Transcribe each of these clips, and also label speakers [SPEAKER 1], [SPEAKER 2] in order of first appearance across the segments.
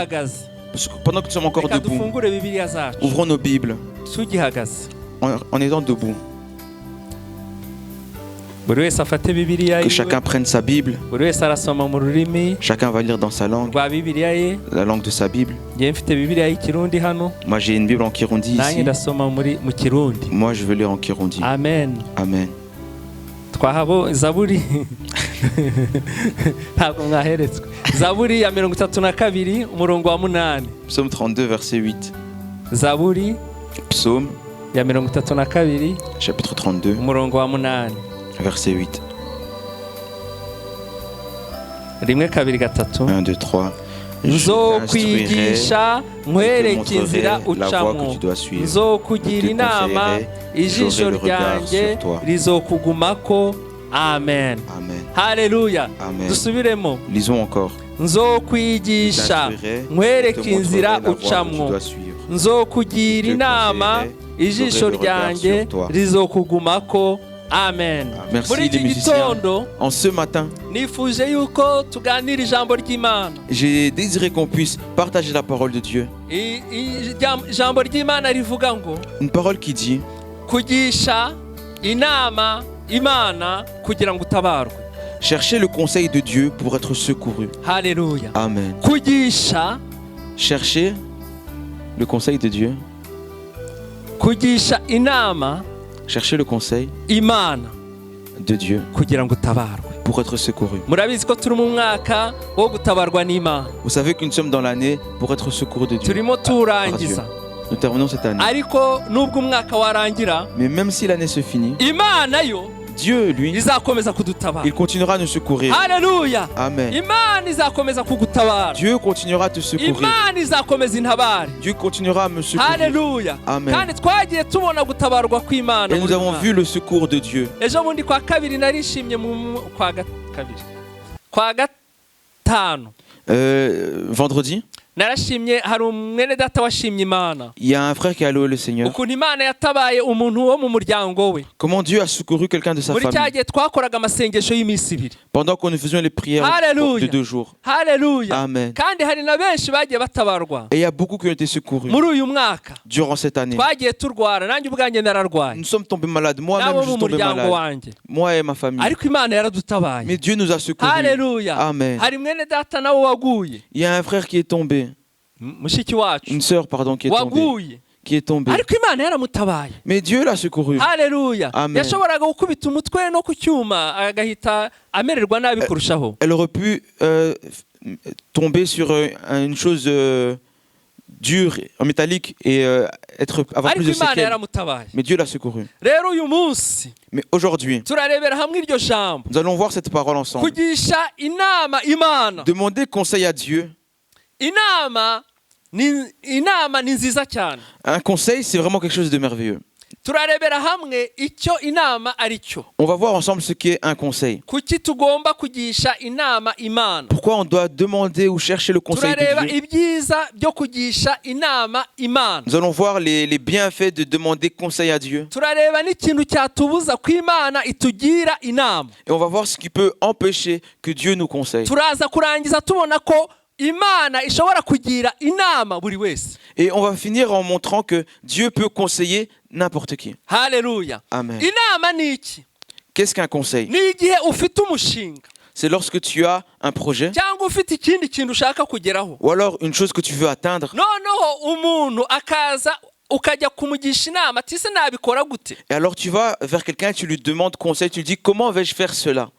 [SPEAKER 1] tugihagaze
[SPEAKER 2] Pendant que nous sommes encore
[SPEAKER 1] reka
[SPEAKER 2] debout,
[SPEAKER 1] dufungure bibiliya zacu
[SPEAKER 2] ouvrons nos Bibles
[SPEAKER 1] tugihagaze
[SPEAKER 2] en étant debout.
[SPEAKER 1] buri wese afate bibiliya
[SPEAKER 2] Que
[SPEAKER 1] yiwe
[SPEAKER 2] chacun prenne sa Bible,
[SPEAKER 1] buri wese arasoma mu rurimi
[SPEAKER 2] chacun va lire dans sa langue,
[SPEAKER 1] rwa bibiliya ye.
[SPEAKER 2] la langue de sa Bible.
[SPEAKER 1] Njyewe mfite bibiliya y'ikirundi hano
[SPEAKER 2] Moi j'ai une Bible en Kirundi
[SPEAKER 1] nanjye
[SPEAKER 2] ici.
[SPEAKER 1] ndasoma mu kirundi.
[SPEAKER 2] Moi je veux lire en Kirundi.
[SPEAKER 1] Amen.
[SPEAKER 2] Amen.
[SPEAKER 1] Twahabo zaburi ntabwo mwaheretswe. Zaburi ya 32 umurongo wa 8.
[SPEAKER 2] Psaume 32 verset 8.
[SPEAKER 1] Zaburi
[SPEAKER 2] Psaume
[SPEAKER 1] ya 32
[SPEAKER 2] chapitre 32
[SPEAKER 1] umurongo wa 8.
[SPEAKER 2] verset 8.
[SPEAKER 1] 1 2 3
[SPEAKER 2] 1, 2, 3.
[SPEAKER 1] nzokwigisha nkwereke inzira
[SPEAKER 2] la voie que
[SPEAKER 1] ucamo
[SPEAKER 2] tu dois suivre.
[SPEAKER 1] nzokugira inama
[SPEAKER 2] conseillerai,
[SPEAKER 1] ijisho
[SPEAKER 2] j'aurai le regard
[SPEAKER 1] ryanjye
[SPEAKER 2] sur toi.
[SPEAKER 1] rizokugumako. Amen.
[SPEAKER 2] Amen.
[SPEAKER 1] Haleluya.
[SPEAKER 2] Amen.
[SPEAKER 1] Dusubiremo.
[SPEAKER 2] Lisons encore.
[SPEAKER 1] nzokwigisha
[SPEAKER 2] J'instruirai,
[SPEAKER 1] nkwereke
[SPEAKER 2] te
[SPEAKER 1] inzira
[SPEAKER 2] montrerai la voie que tu
[SPEAKER 1] ucamo
[SPEAKER 2] dois suivre.
[SPEAKER 1] nzokugira
[SPEAKER 2] Je
[SPEAKER 1] inama
[SPEAKER 2] conseillerai,
[SPEAKER 1] ijisho
[SPEAKER 2] j'aurai le regard
[SPEAKER 1] ryanjye
[SPEAKER 2] sur toi.
[SPEAKER 1] rizokugumako. Amen.
[SPEAKER 2] Merci
[SPEAKER 1] Muri
[SPEAKER 2] les
[SPEAKER 1] iki
[SPEAKER 2] musiciens.
[SPEAKER 1] gitondo
[SPEAKER 2] En ce matin,
[SPEAKER 1] nifuje yuko tuganira ijambo ry'Imana.
[SPEAKER 2] j'ai désiré qu'on puisse partager la parole de Dieu.
[SPEAKER 1] Ijambo ry'Imana rivuga ngo
[SPEAKER 2] Une parole qui dit
[SPEAKER 1] kugisha inama Imana kugira ngo utabarwe.
[SPEAKER 2] cherchez le conseil de Dieu pour être secouru.
[SPEAKER 1] Haleluya.
[SPEAKER 2] Amen.
[SPEAKER 1] Kugisha
[SPEAKER 2] Cherchez le conseil de Dieu.
[SPEAKER 1] kugisha inama
[SPEAKER 2] Cherchez le conseil
[SPEAKER 1] Imana
[SPEAKER 2] de Dieu
[SPEAKER 1] kugira ngo utabarwe.
[SPEAKER 2] pour être secouru.
[SPEAKER 1] Murabizi ko turi mu mwaka wo gutabarwa n'Imana.
[SPEAKER 2] Vous savez que nous sommes dans l'année pour être secouru de Dieu.
[SPEAKER 1] Turimo
[SPEAKER 2] Par Dieu.
[SPEAKER 1] turangiza.
[SPEAKER 2] Nous terminons cette année.
[SPEAKER 1] Ariko nubwo umwaka warangira,
[SPEAKER 2] Mais même si l'année se finit,
[SPEAKER 1] Imana yo
[SPEAKER 2] Dieu, lui,
[SPEAKER 1] izakomeza kudutabara.
[SPEAKER 2] il continuera à nous secourir.
[SPEAKER 1] Haleluya.
[SPEAKER 2] Amen.
[SPEAKER 1] Imana izakomeza kugutabara.
[SPEAKER 2] Dieu continuera à te secourir.
[SPEAKER 1] Imana izakomeza intabare.
[SPEAKER 2] Dieu continuera à me secourir.
[SPEAKER 1] Haleluya.
[SPEAKER 2] Amen.
[SPEAKER 1] Kandi twagiye tubona gutabarwa kw'Imana.
[SPEAKER 2] Et nous avons vu le secours de Dieu.
[SPEAKER 1] Ejo bundi kwa kabiri narishimye kwa gatanu.
[SPEAKER 2] Vendredi,
[SPEAKER 1] Narashimye hari umwene data washimye Imana.
[SPEAKER 2] il y a un frère qui a loué le Seigneur.
[SPEAKER 1] Ukuntu Imana yatabaye umuntu wo mu muryango we.
[SPEAKER 2] Comment Dieu a secouru quelqu'un de sa
[SPEAKER 1] Muri
[SPEAKER 2] famille
[SPEAKER 1] cyagiye twakoraga amasengesho y'iminsi ibiri.
[SPEAKER 2] pendant que nous faisions les prières
[SPEAKER 1] Hallelujah.
[SPEAKER 2] de 2 jours.
[SPEAKER 1] Haleluya.
[SPEAKER 2] Amen.
[SPEAKER 1] Kandi hari na benshi bagiye batabarwa.
[SPEAKER 2] Et il y a beaucoup qui ont été secourus
[SPEAKER 1] Muri uyu mwaka
[SPEAKER 2] durant cette année.
[SPEAKER 1] twagiye turwara, nanjye ubwanjye nararwaye.
[SPEAKER 2] Nous sommes tombés malades. Moi-même,
[SPEAKER 1] Nabo
[SPEAKER 2] je
[SPEAKER 1] mu
[SPEAKER 2] suis tombé
[SPEAKER 1] muryango
[SPEAKER 2] malade.
[SPEAKER 1] wanjye.
[SPEAKER 2] Moi et ma famille.
[SPEAKER 1] Ariko Imana yaradutabaye.
[SPEAKER 2] Mais Dieu nous a secourus.
[SPEAKER 1] Haleluya.
[SPEAKER 2] Amen.
[SPEAKER 1] Hari mwene data nawe waguye.
[SPEAKER 2] Il y a un frère qui est tombé.
[SPEAKER 1] Mushiki wacu
[SPEAKER 2] Une sœur, pardon, qui est tombée.
[SPEAKER 1] waguye.
[SPEAKER 2] Qui est tombée.
[SPEAKER 1] Ariko Imana yaramutabaye.
[SPEAKER 2] Mais Dieu l'a secouru.
[SPEAKER 1] Haleluya.
[SPEAKER 2] Amen.
[SPEAKER 1] Yashoboraga gukubita umutwe no ku cyuma agahita amererwa nabi kurushaho.
[SPEAKER 2] Elle aurait pu tomber sur une chose dure, en métallique, et avoir plus
[SPEAKER 1] Ariko
[SPEAKER 2] de
[SPEAKER 1] Imana
[SPEAKER 2] séquelles.
[SPEAKER 1] yaramutabaye.
[SPEAKER 2] Mais Dieu l'a secouru.
[SPEAKER 1] Rero uyu munsi
[SPEAKER 2] Mais aujourd'hui,
[SPEAKER 1] turarebera hamwe iryo jambo.
[SPEAKER 2] nous allons voir cette parole ensemble.
[SPEAKER 1] Kugisha inama Imana.
[SPEAKER 2] Demander conseil à Dieu.
[SPEAKER 1] Inama ni nziza cyane.
[SPEAKER 2] Un conseil, c'est vraiment quelque chose de merveilleux.
[SPEAKER 1] Turarebera hamwe icyo inama ari cyo.
[SPEAKER 2] On va voir ensemble ce qu'est un conseil.
[SPEAKER 1] Kuki tugomba kugisha inama Imana.
[SPEAKER 2] Pourquoi on doit demander ou chercher le conseil
[SPEAKER 1] Turareba
[SPEAKER 2] de Dieu.
[SPEAKER 1] ibyiza byo kugisha inama Imana.
[SPEAKER 2] Nous allons voir les bienfaits de demander conseil à Dieu.
[SPEAKER 1] Turareba n'ikintu cyatubuza ko Imana itugira inama.
[SPEAKER 2] Et on va voir ce qui peut empêcher que Dieu nous conseille.
[SPEAKER 1] Turaza kurangiza tubona ko Imana ishobora kugira inama buri wese.
[SPEAKER 2] Et on va finir en montrant que Dieu peut conseiller n'importe qui.
[SPEAKER 1] Haleluya.
[SPEAKER 2] Amen.
[SPEAKER 1] Inama ni iki?
[SPEAKER 2] Qu'est-ce qu'un conseil?
[SPEAKER 1] Ni igihe ufite umushinga
[SPEAKER 2] C'est lorsque tu as un projet
[SPEAKER 1] cyangwa ufite ikindi kintu ushaka kugeraho.
[SPEAKER 2] ou alors une chose que tu veux atteindre.
[SPEAKER 1] Noneho umuntu akaza ukajya kumugisha inama ati se nabikora gute?
[SPEAKER 2] Et alors tu vas vers quelqu'un et tu lui demandes conseil, tu lui dis comment vais-je faire cela?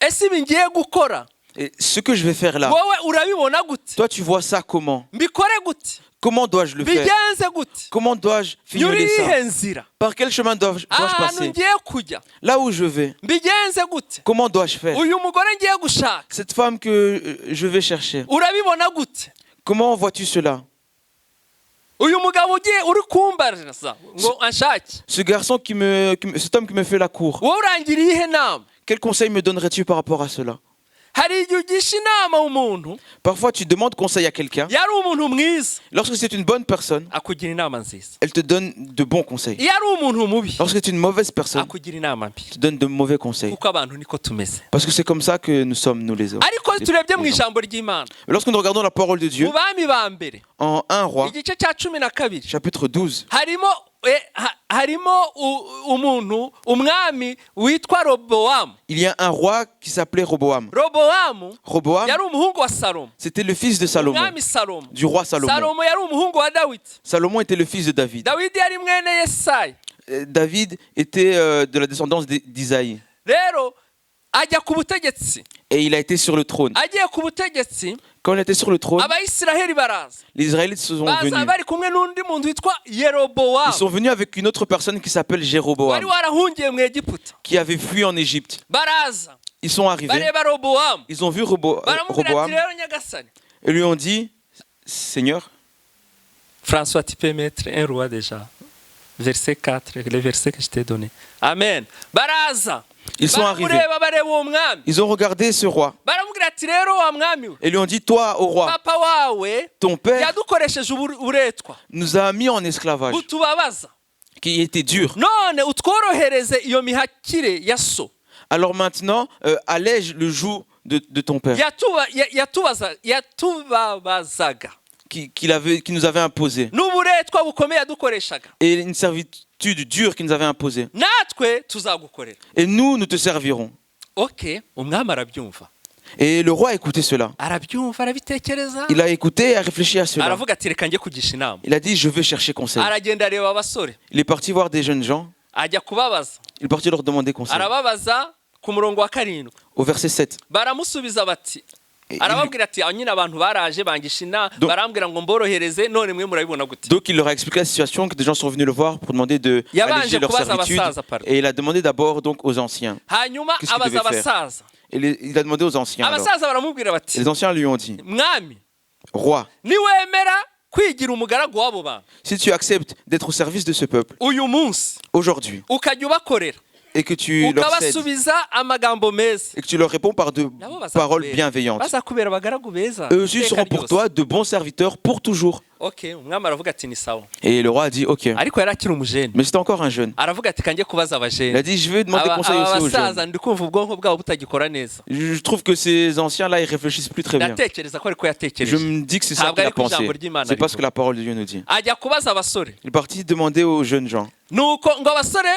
[SPEAKER 1] Ese ibi ngiye gukora
[SPEAKER 2] Et ce que je vais faire là,
[SPEAKER 1] wowe urabibona gute?
[SPEAKER 2] toi tu vois ça comment?
[SPEAKER 1] Mbikore gute?
[SPEAKER 2] Comment dois-je le faire?
[SPEAKER 1] Bigenze gute?
[SPEAKER 2] Comment dois-je
[SPEAKER 1] Nyuri
[SPEAKER 2] fignoler ça?
[SPEAKER 1] iyihe nzira?
[SPEAKER 2] Par quel chemin dois-je
[SPEAKER 1] Ahantu
[SPEAKER 2] passer?
[SPEAKER 1] ngiye kujya
[SPEAKER 2] Là où je vais,
[SPEAKER 1] mbigenze gute?
[SPEAKER 2] comment dois-je faire?
[SPEAKER 1] Uyu mugore ngiye gushaka
[SPEAKER 2] Cette femme que je vais chercher,
[SPEAKER 1] urabibona gute?
[SPEAKER 2] comment vois-tu cela?
[SPEAKER 1] Uyu mugabo ugiye uri kumbarasa ngo anshake
[SPEAKER 2] Ce garçon cet homme qui me fait la cour,
[SPEAKER 1] wowe urangiriye ihe nama?
[SPEAKER 2] quel conseil me donnerais-tu par rapport à cela?
[SPEAKER 1] hari igihe ugisha inama umuntu
[SPEAKER 2] Parfois, tu demandes conseil à quelqu'un.
[SPEAKER 1] yari umuntu mwiza
[SPEAKER 2] Lorsque c'est une bonne personne,
[SPEAKER 1] akugira inama nziza,
[SPEAKER 2] elle te donne de bons conseils.
[SPEAKER 1] iyo ari umuntu mubi
[SPEAKER 2] Lorsque c'est une mauvaise personne,
[SPEAKER 1] akugira inama mbi,
[SPEAKER 2] elle te donne de mauvais conseils.
[SPEAKER 1] kuko abantu niko tumeze.
[SPEAKER 2] Parce que c'est comme ça que nous sommes, nous les hommes.
[SPEAKER 1] ariko turebye mu
[SPEAKER 2] les gens.
[SPEAKER 1] ijambo ry'Imana
[SPEAKER 2] Lorsque nous regardons la parole de Dieu,
[SPEAKER 1] mu bami ba mbere
[SPEAKER 2] en 1 roi,
[SPEAKER 1] igice cya 12
[SPEAKER 2] chapitre 12,
[SPEAKER 1] harimo umuntu umwami witwa Robowamu.
[SPEAKER 2] il y a un roi qui s'appelait Roboam.
[SPEAKER 1] Robowamu
[SPEAKER 2] Roboam,
[SPEAKER 1] yari umuhungu wa Salomo,
[SPEAKER 2] c'était le fils de Salomon,
[SPEAKER 1] umwami Salomo.
[SPEAKER 2] du roi Salomon.
[SPEAKER 1] Salomo yari umuhungu wa Dawidi.
[SPEAKER 2] Salomon était le fils de David.
[SPEAKER 1] Dawidi yari mwene Yesayi.
[SPEAKER 2] David était de la descendance d'Isaïe.
[SPEAKER 1] Rero ajya ku butegetsi,
[SPEAKER 2] Et il a été sur le trône.
[SPEAKER 1] agiye ku butegetsi
[SPEAKER 2] Quand il était sur le trône,
[SPEAKER 1] Abayisiraheli baraza,
[SPEAKER 2] les Israélites se sont
[SPEAKER 1] baza
[SPEAKER 2] venus.
[SPEAKER 1] bari kumwe n'undi muntu witwa
[SPEAKER 2] Ils
[SPEAKER 1] Yerobowamu
[SPEAKER 2] sont venus avec une autre personne qui s'appelle
[SPEAKER 1] wari
[SPEAKER 2] Jéroboam,
[SPEAKER 1] warahungiye mu Egiputa.
[SPEAKER 2] qui avait fui en Égypte.
[SPEAKER 1] Baraza
[SPEAKER 2] Ils sont arrivés,
[SPEAKER 1] bareba Robowamu,
[SPEAKER 2] ils ont vu
[SPEAKER 1] baramubwira ati
[SPEAKER 2] Roboam
[SPEAKER 1] rero nyagasani.
[SPEAKER 2] et lui ont dit, Seigneur,
[SPEAKER 1] François, tu peux mettre un roi déjà. Verset 4, le verset que je t'ai donné. Amen. Baraza.
[SPEAKER 2] ils sont arrivés.
[SPEAKER 1] Baramureba bareba uwo mwami.
[SPEAKER 2] Ils ont regardé ce roi
[SPEAKER 1] Baramubwira ati rero wa mwami we,
[SPEAKER 2] et lui ont dit, toi, ô roi,
[SPEAKER 1] papa wawe
[SPEAKER 2] ton père
[SPEAKER 1] yadukoresheje uburetwa
[SPEAKER 2] nous a mis en esclavage,
[SPEAKER 1] butubabaza,
[SPEAKER 2] qui était dur.
[SPEAKER 1] none utworohereze iyo mihakire ya so.
[SPEAKER 2] Alors maintenant, allège le joug de ton père
[SPEAKER 1] Yatubabazaga
[SPEAKER 2] qui nous avait imposé.
[SPEAKER 1] n'uburetwa bukomeye yadukoreshaga,
[SPEAKER 2] Et une servitude dure qu'il nous avait imposée.
[SPEAKER 1] natwe tuzagukorera.
[SPEAKER 2] Et nous te servirons.
[SPEAKER 1] Okay, umwami arabyumva,
[SPEAKER 2] Et le roi a écouté cela.
[SPEAKER 1] arabyumva, arabitekereza,
[SPEAKER 2] Il a écouté et a réfléchi à cela.
[SPEAKER 1] aravuga ati reka njye kugisha inama.
[SPEAKER 2] Il a dit, je vais chercher conseil.
[SPEAKER 1] Aragenda areba abasore,
[SPEAKER 2] Il est parti voir des jeunes gens.
[SPEAKER 1] ajya kubabaza,
[SPEAKER 2] Il est parti leur demander conseil.
[SPEAKER 1] arababaza ku murongo wa 7.
[SPEAKER 2] Au verset 7.
[SPEAKER 1] Baramusubiza bati,
[SPEAKER 2] Et
[SPEAKER 1] arababwira ati nyine abantu baraje bangisha inama,
[SPEAKER 2] Donc-
[SPEAKER 1] barambwira ngo mborohereze, none mwe murabibona gute?
[SPEAKER 2] Donc il leur a expliqué la situation, que des gens sont venus le voir pour demander de
[SPEAKER 1] Yabanje
[SPEAKER 2] alléger leur
[SPEAKER 1] kubaza
[SPEAKER 2] servitude.
[SPEAKER 1] abasaza, pardon.
[SPEAKER 2] Et il a demandé d'abord donc aux anciens.
[SPEAKER 1] Hanyuma
[SPEAKER 2] Qu'est-ce qu'il
[SPEAKER 1] abaza
[SPEAKER 2] devait faire?
[SPEAKER 1] abasaza,
[SPEAKER 2] Et il a demandé aux anciens. Alors.
[SPEAKER 1] abasaza baramubwira
[SPEAKER 2] Et
[SPEAKER 1] bati,
[SPEAKER 2] les anciens lui ont dit,
[SPEAKER 1] mwami
[SPEAKER 2] roi,
[SPEAKER 1] niwemera kwigira umugaragu w'abo bantu
[SPEAKER 2] si tu acceptes d'être au service de ce peuple
[SPEAKER 1] uyu munsi
[SPEAKER 2] aujourd'hui
[SPEAKER 1] ukajya ubakorera
[SPEAKER 2] et que tu leur cèdes
[SPEAKER 1] ukabasubiza amagambo meza,
[SPEAKER 2] et que tu leur réponds par de
[SPEAKER 1] nabo
[SPEAKER 2] paroles bienveillantes,
[SPEAKER 1] bazakubera abagaragu beza
[SPEAKER 2] eux aussi
[SPEAKER 1] iteka
[SPEAKER 2] seront pour
[SPEAKER 1] ryose.
[SPEAKER 2] toi de bons serviteurs pour toujours.
[SPEAKER 1] Okay, umwami aravuga ati ni sawa,
[SPEAKER 2] Et le roi a dit, ok.
[SPEAKER 1] ariko yari akiri umujeni,
[SPEAKER 2] Mais c'était encore un jeune.
[SPEAKER 1] aravuga ati kanjye kubaza
[SPEAKER 2] Il a
[SPEAKER 1] abajeni.
[SPEAKER 2] dit, je vais demander conseil aussi aux
[SPEAKER 1] Abasaza
[SPEAKER 2] jeunes.
[SPEAKER 1] ndi kumva ubwonko bwabo butagikora neza.
[SPEAKER 2] Je trouve que ces anciens-là, ils réfléchissent plus très bien.
[SPEAKER 1] Ndatekereza ko ariko
[SPEAKER 2] Je
[SPEAKER 1] yatekereje.
[SPEAKER 2] me dis que c'est ça
[SPEAKER 1] Ntabwo
[SPEAKER 2] qu'il a
[SPEAKER 1] ariko
[SPEAKER 2] pensé.
[SPEAKER 1] ijambo ry'Imana
[SPEAKER 2] C'est pas ce que
[SPEAKER 1] rivuga.
[SPEAKER 2] la parole de Dieu nous dit.
[SPEAKER 1] Ajya kubaza abasore,
[SPEAKER 2] Il est parti demander aux jeunes gens.
[SPEAKER 1] nuko ngo abasore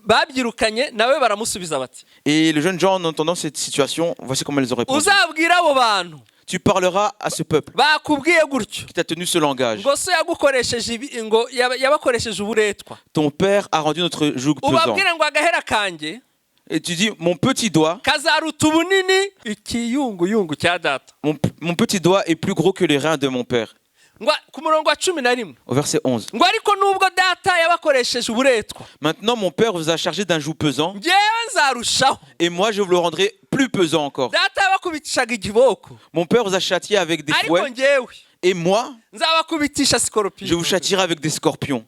[SPEAKER 1] babyirukanye nawe baramusubiza bati,
[SPEAKER 2] Et les jeunes gens, en entendant cette situation, voici comment ils ont répondu.
[SPEAKER 1] uzabwira abo bantu
[SPEAKER 2] Tu parleras à ce peuple
[SPEAKER 1] bakubwiye gutyo
[SPEAKER 2] qui t'a tenu ce langage.
[SPEAKER 1] ngo so yagukoresheje ngo yabakoresheje uburetwa,
[SPEAKER 2] Ton père a rendu notre joug pesant.
[SPEAKER 1] ubabwire ngo agahera kanjye
[SPEAKER 2] Et tu dis, mon petit doigt,
[SPEAKER 1] kazaruta ubunini ikiyunguyungu cya data.
[SPEAKER 2] mon petit doigt est plus gros que les reins de mon père.
[SPEAKER 1] Ngo ku murongo wa 11
[SPEAKER 2] Au verset 11.
[SPEAKER 1] ngo ariko nubwo data yabakoresheje uburetwa,
[SPEAKER 2] Maintenant, mon père vous a chargé d'un joug pesant,
[SPEAKER 1] njyewe nzarushaho.
[SPEAKER 2] et moi, je vous le rendrai plus pesant encore.
[SPEAKER 1] Data yabakubitishaga igiboko,
[SPEAKER 2] Mon père vous a châtié avec des
[SPEAKER 1] ariko
[SPEAKER 2] fouets,
[SPEAKER 1] njyewe
[SPEAKER 2] et moi,
[SPEAKER 1] nzabakubitisha
[SPEAKER 2] je
[SPEAKER 1] sikoropiyo.
[SPEAKER 2] vous châtierai avec des scorpions.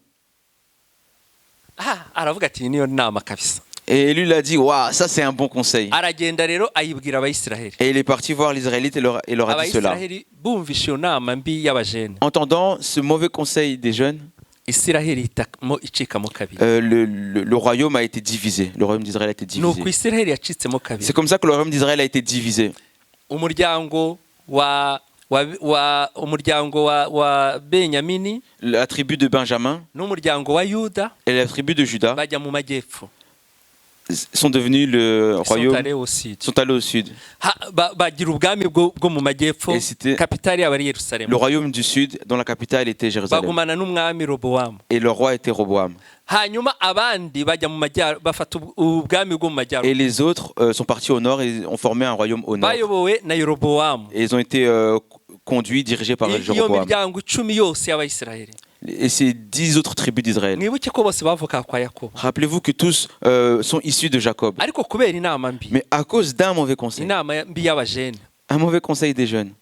[SPEAKER 1] Aravuga ati iyi niyo nama kabisa.
[SPEAKER 2] Et lui, il a dit, waouh, ça c'est un bon conseil.
[SPEAKER 1] Aragenda rero ayibwira Abayisiraheli.
[SPEAKER 2] Et il est parti voir les Israélites et leur a dit cela.
[SPEAKER 1] Abayisiraheli bumvishe iyo nama mbi y'abajene,
[SPEAKER 2] Entendant ce mauvais conseil des jeunes,
[SPEAKER 1] Isiraheli icikamo kabiri.
[SPEAKER 2] le royaume a été divisé. Le royaume d'Israël a été
[SPEAKER 1] Nuko
[SPEAKER 2] divisé.
[SPEAKER 1] Isiraheli yacitsemo
[SPEAKER 2] C'est
[SPEAKER 1] kabiri.
[SPEAKER 2] comme ça que le royaume d'Israël a été divisé.
[SPEAKER 1] Umuryango wa Benyamini
[SPEAKER 2] La tribu de Benjamin
[SPEAKER 1] n'umuryango wa Yuda
[SPEAKER 2] et la tribu de Juda
[SPEAKER 1] bajya mu majyepfo,
[SPEAKER 2] sont devenus le
[SPEAKER 1] sont
[SPEAKER 2] royaume,
[SPEAKER 1] allés au sud.
[SPEAKER 2] sont allés au sud.
[SPEAKER 1] Bagira ubwami bwo mu majyepfo,
[SPEAKER 2] Et c'était
[SPEAKER 1] kapitali yabo ari Yerusalemu.
[SPEAKER 2] le royaume du sud dont la capitale était Jérusalem.
[SPEAKER 1] Bagumana n'umwami Robowamu.
[SPEAKER 2] Et le roi était Roboam.
[SPEAKER 1] Hanyuma abandi bajya mu majyaruguru, bafata ubwami bwo mu
[SPEAKER 2] Et
[SPEAKER 1] majyaruguru,
[SPEAKER 2] les autres sont partis au nord et ont formé un royaume au nord.
[SPEAKER 1] bayobowe na Yerobowamu.
[SPEAKER 2] Et ils ont été conduits, dirigés par
[SPEAKER 1] Iyo
[SPEAKER 2] Jéroboam.
[SPEAKER 1] miryango 10 yose y'Abayisiraheli,
[SPEAKER 2] Et ces 10 autres tribus d'Israël.
[SPEAKER 1] mwibuke ko bose bavuka kwa Yakobo,
[SPEAKER 2] Rappelez-vous que tous sont issus de Jacob.
[SPEAKER 1] ariko kubera inama mbi,
[SPEAKER 2] Mais à cause d'un mauvais conseil,
[SPEAKER 1] inama mbi y'abajene,
[SPEAKER 2] un mauvais conseil des jeunes,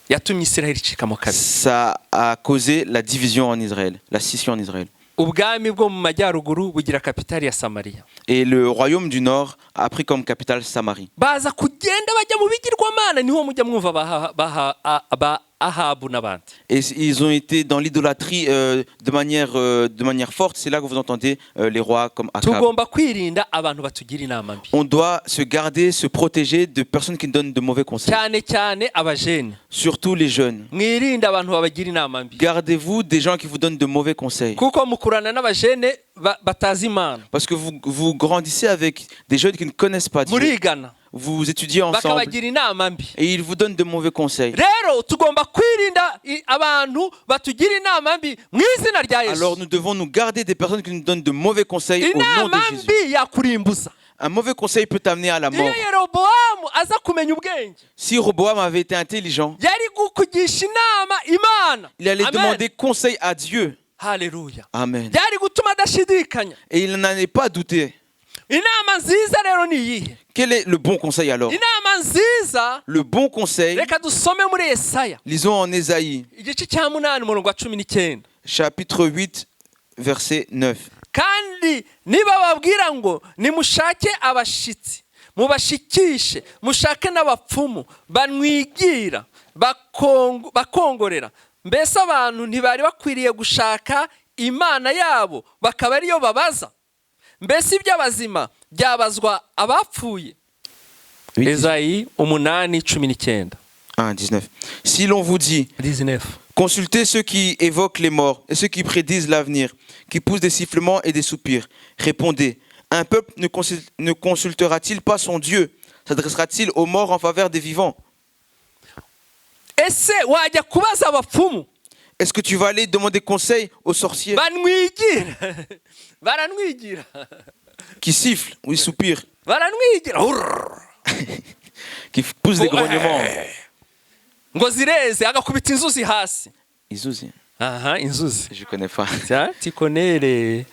[SPEAKER 1] yatumye Isiraheli icikamo kabiri.
[SPEAKER 2] ça a causé la division en Israël, la scission en Israël.
[SPEAKER 1] ubwami bwo mu majyaruguru bugira kapitali ya Samariya.
[SPEAKER 2] Et le royaume du Nord a pris comme capitale Samarie.
[SPEAKER 1] Baza kugenda bajya mu bigirwamana, niho mujya mwumva ba Ahabu n'abandi.
[SPEAKER 2] Et ils ont été dans l'idolâtrie de manière forte. C'est là que vous entendez les rois comme Akab.
[SPEAKER 1] Tugomba kwirinda abantu batugira inama mbi.
[SPEAKER 2] On doit se garder, se protéger de personnes qui nous donnent de mauvais conseils.
[SPEAKER 1] Cyane cyane abajene.
[SPEAKER 2] Surtout les jeunes.
[SPEAKER 1] Mwirinde abantu babagira inama mbi.
[SPEAKER 2] Gardez-vous des gens qui vous donnent de mauvais conseils.
[SPEAKER 1] Kuko mukurana n'abajene batazi Imana.
[SPEAKER 2] Parce que vous grandissez avec des jeunes qui ne connaissent pas Dieu.
[SPEAKER 1] Murigana.
[SPEAKER 2] Vous étudiez ensemble
[SPEAKER 1] Bakabagira inama mbi.
[SPEAKER 2] et ils vous donnent de mauvais conseils.
[SPEAKER 1] Rero tugomba kwirinda abantu batugira inama mbi mw'izina rya Yesu.
[SPEAKER 2] Alors nous devons nous garder des personnes qui nous donnent de mauvais conseils au nom de
[SPEAKER 1] Inama
[SPEAKER 2] Jésus.
[SPEAKER 1] mbi yakurimbuza.
[SPEAKER 2] Un mauvais conseil peut t'amener à la mort.
[SPEAKER 1] Iyo Yeroboamu aza kumenya ubwenge,
[SPEAKER 2] Si Roboam avait été intelligent,
[SPEAKER 1] yari kukugisha inama Imana.
[SPEAKER 2] il allait
[SPEAKER 1] Amen.
[SPEAKER 2] demander conseil à Dieu.
[SPEAKER 1] Haleluya.
[SPEAKER 2] Amen.
[SPEAKER 1] Yari gutuma adashidikanya.
[SPEAKER 2] Et il n'en est pas douté.
[SPEAKER 1] Inama nziza rero ni iyihe?
[SPEAKER 2] Quel est le bon conseil alors?
[SPEAKER 1] Inama nziza,
[SPEAKER 2] Le bon conseil,
[SPEAKER 1] reka dusome muri Yesaya
[SPEAKER 2] lisons en Ésaïe,
[SPEAKER 1] igice cya 8 umurongo wa 19.
[SPEAKER 2] chapitre 8, verset 9.
[SPEAKER 1] Kandi niba babwira ngo nimushake abashitsi mubashikishe, mushake n'abapfumu banwigira bakongorera, mbese abantu ntibari bakwiriye gushaka Imana yabo bakaba ariyo babaza? Mbese iby'abazima byabazwa abapfuye? Esayi 8:19.
[SPEAKER 2] 19. Si l'on vous dit,
[SPEAKER 1] 19.
[SPEAKER 2] consultez ceux qui évoquent les morts et ceux qui prédisent l'avenir, qui poussent des sifflements et des soupirs, répondez, un peuple ne consultera-t-il pas son Dieu? S'adressera-t-il aux morts en faveur des vivants?
[SPEAKER 1] Ese wajya kubaza abapfumu?
[SPEAKER 2] Est-ce que tu vas aller demander conseil aux sorciers
[SPEAKER 1] Banwigira. Baranwigira.
[SPEAKER 2] qui sifflent ou ils soupirent,
[SPEAKER 1] Baranwigira.
[SPEAKER 2] qui poussent des grognements?
[SPEAKER 1] Ngo zireze agakubita inzuzi hasi.
[SPEAKER 2] Izuzi.
[SPEAKER 1] Aha, inzuzi.
[SPEAKER 2] Je connais pas.
[SPEAKER 1] Tiens, tu connais les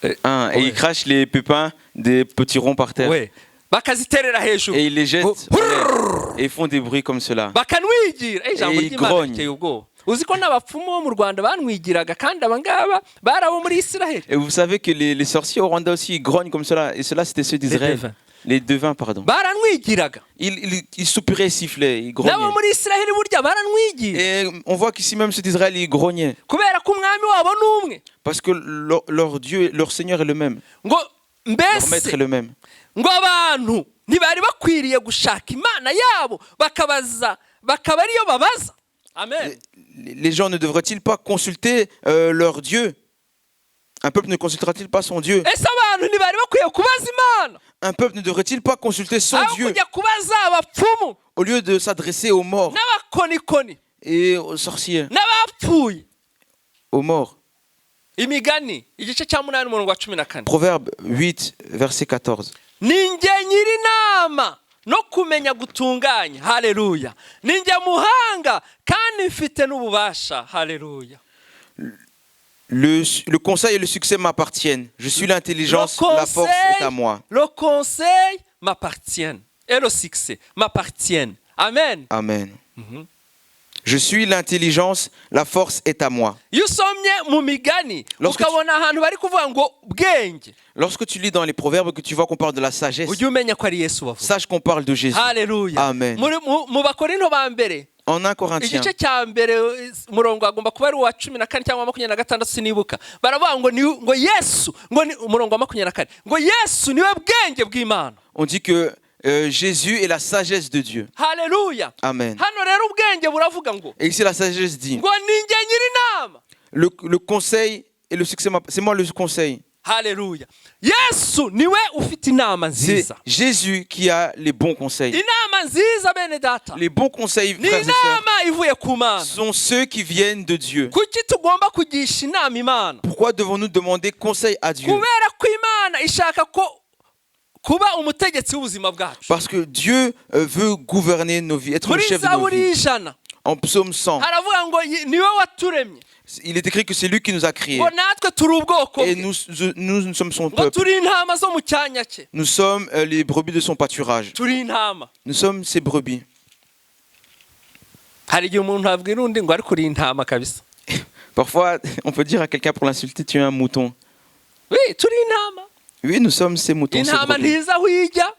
[SPEAKER 2] Et ils crachent les pépins des petits ronds par terre.
[SPEAKER 1] ouais. Bakaziterera hejuru.
[SPEAKER 2] Et ils les jettent en l'air. Et ils font des bruits comme cela.
[SPEAKER 1] Bakanwigira. Ijambo
[SPEAKER 2] Et ils
[SPEAKER 1] ry'Imana
[SPEAKER 2] grognent.
[SPEAKER 1] riteye ubwoba. Uzi ko n'abapfumu bo mu Rwanda banwigiraga kandi abangaba bari abo muri Israël.
[SPEAKER 2] Et vous savez que les sorciers au Rwanda aussi ils grognent comme cela. Et cela c'était ceux d'Israël. Les devins, pardon.
[SPEAKER 1] Baranwigiraga.
[SPEAKER 2] Ils soupiraient, ils sifflaient, ils
[SPEAKER 1] Nabo
[SPEAKER 2] grognaient.
[SPEAKER 1] muri Israël burya baranwigira.
[SPEAKER 2] Et on voit qu'ici même ceux d'Israël ils grognaient.
[SPEAKER 1] Kubera ko umwami wabo n'umwe.
[SPEAKER 2] Parce que leur Dieu, leur Seigneur est le même.
[SPEAKER 1] Ngo
[SPEAKER 2] Leur maître
[SPEAKER 1] mbese
[SPEAKER 2] est le même.
[SPEAKER 1] ngo abantu ntibari bakwiriye gushaka Imana yabo bakabaza bakaba ariyo babaza. Amen.
[SPEAKER 2] Les gens ne devraient-ils pas consulter leur Dieu? Un peuple ne consultera-t-il pas son Dieu?
[SPEAKER 1] Ese abantu ntibari bakwiye kubaza Imana?
[SPEAKER 2] Un peuple ne devrait-il pas consulter son
[SPEAKER 1] Aho
[SPEAKER 2] Dieu
[SPEAKER 1] kujya kubaza abapfumu
[SPEAKER 2] au lieu de s'adresser aux morts
[SPEAKER 1] n'abakonikoni
[SPEAKER 2] et aux sorciers,
[SPEAKER 1] n'abapfuye?
[SPEAKER 2] aux morts?
[SPEAKER 1] Imigani igice cya 8 umurongo wa 14.
[SPEAKER 2] Proverbe 8, verset 14.
[SPEAKER 1] Ninjye nyiri inama no kumenya gutunganya. Haleluya. Ninjye muhanga kandi mfite n'ububasha. Haleluya.
[SPEAKER 2] Le conseil et le succès m'appartiennent. Je suis l'intelligence, la force est à moi.
[SPEAKER 1] Le conseil m'appartient et le succès m'appartiennent. Amen.
[SPEAKER 2] Amen. Je suis l'intelligence, la force est à moi.
[SPEAKER 1] Iyo usomye mu migani
[SPEAKER 2] Lorsque
[SPEAKER 1] ukabona ahantu bari kuvuga ngo bwenge,
[SPEAKER 2] Lorsque tu lis dans les proverbes que tu vois qu'on parle de la sagesse,
[SPEAKER 1] ujye umenya ko ari Yesu bavuga.
[SPEAKER 2] sache qu'on parle de Jésus.
[SPEAKER 1] Haleluya.
[SPEAKER 2] Amen.
[SPEAKER 1] Mu Bakorinto ba mbere
[SPEAKER 2] En 1 Corinthiens,
[SPEAKER 1] igice cya mbere umurongo agomba kuba ari uwa 14 cyangwa 26 sinibuka, baravuga ngo Yesu ngo ni umurongo wa 24 ngo Yesu niwe bwenge bw'Imana.
[SPEAKER 2] on dit que Jésus est la sagesse de Dieu.
[SPEAKER 1] Haleluya.
[SPEAKER 2] Amen.
[SPEAKER 1] Hano rero ubwenge buravuga ngo
[SPEAKER 2] Et ici la sagesse dit,
[SPEAKER 1] ngo ninjye nyiri inama.
[SPEAKER 2] le conseil et le succès, c'est moi le conseil.
[SPEAKER 1] Haleluya. Yesu niwe ufite inama
[SPEAKER 2] C'est
[SPEAKER 1] nziza.
[SPEAKER 2] Jésus qui a les bons conseils.
[SPEAKER 1] Inama nziza bene data.
[SPEAKER 2] Les bons conseils,
[SPEAKER 1] Ni
[SPEAKER 2] frères et sœurs,
[SPEAKER 1] inama ivuye ku Mana.
[SPEAKER 2] sont ceux qui viennent de Dieu.
[SPEAKER 1] Kuki tugomba kugisha inama Imana?
[SPEAKER 2] Pourquoi devons-nous demander conseil à Dieu?
[SPEAKER 1] Kubera ko Imana ishaka ko kuba umutegetsi w'ubuzima bwacu.
[SPEAKER 2] Parce que Dieu veut gouverner nos vies, être le
[SPEAKER 1] Muri
[SPEAKER 2] chef de nos
[SPEAKER 1] Zaburi
[SPEAKER 2] vies.
[SPEAKER 1] 100
[SPEAKER 2] En psaume 100,
[SPEAKER 1] haravuga ngo niwe waturemye,
[SPEAKER 2] il est écrit que c'est lui qui nous a créés.
[SPEAKER 1] ngo natwe turi ubwoko
[SPEAKER 2] Et
[SPEAKER 1] bwe,
[SPEAKER 2] nous sommes son
[SPEAKER 1] ngo
[SPEAKER 2] peuple.
[SPEAKER 1] turi intama zo mu cyanya cye.
[SPEAKER 2] Nous sommes les brebis de son pâturage.
[SPEAKER 1] Turi intama.
[SPEAKER 2] Nous sommes ses brebis.
[SPEAKER 1] Hari igihe umuntu abwira undi ngo ariko uri intama kabisa.
[SPEAKER 2] Parfois, on peut dire à quelqu'un pour l'insulter, tu es un mouton.
[SPEAKER 1] Oui, turi intama.
[SPEAKER 2] Oui, nous sommes ces moutons. Ces
[SPEAKER 1] Intama
[SPEAKER 2] brebis.
[SPEAKER 1] ntiza aho ijya,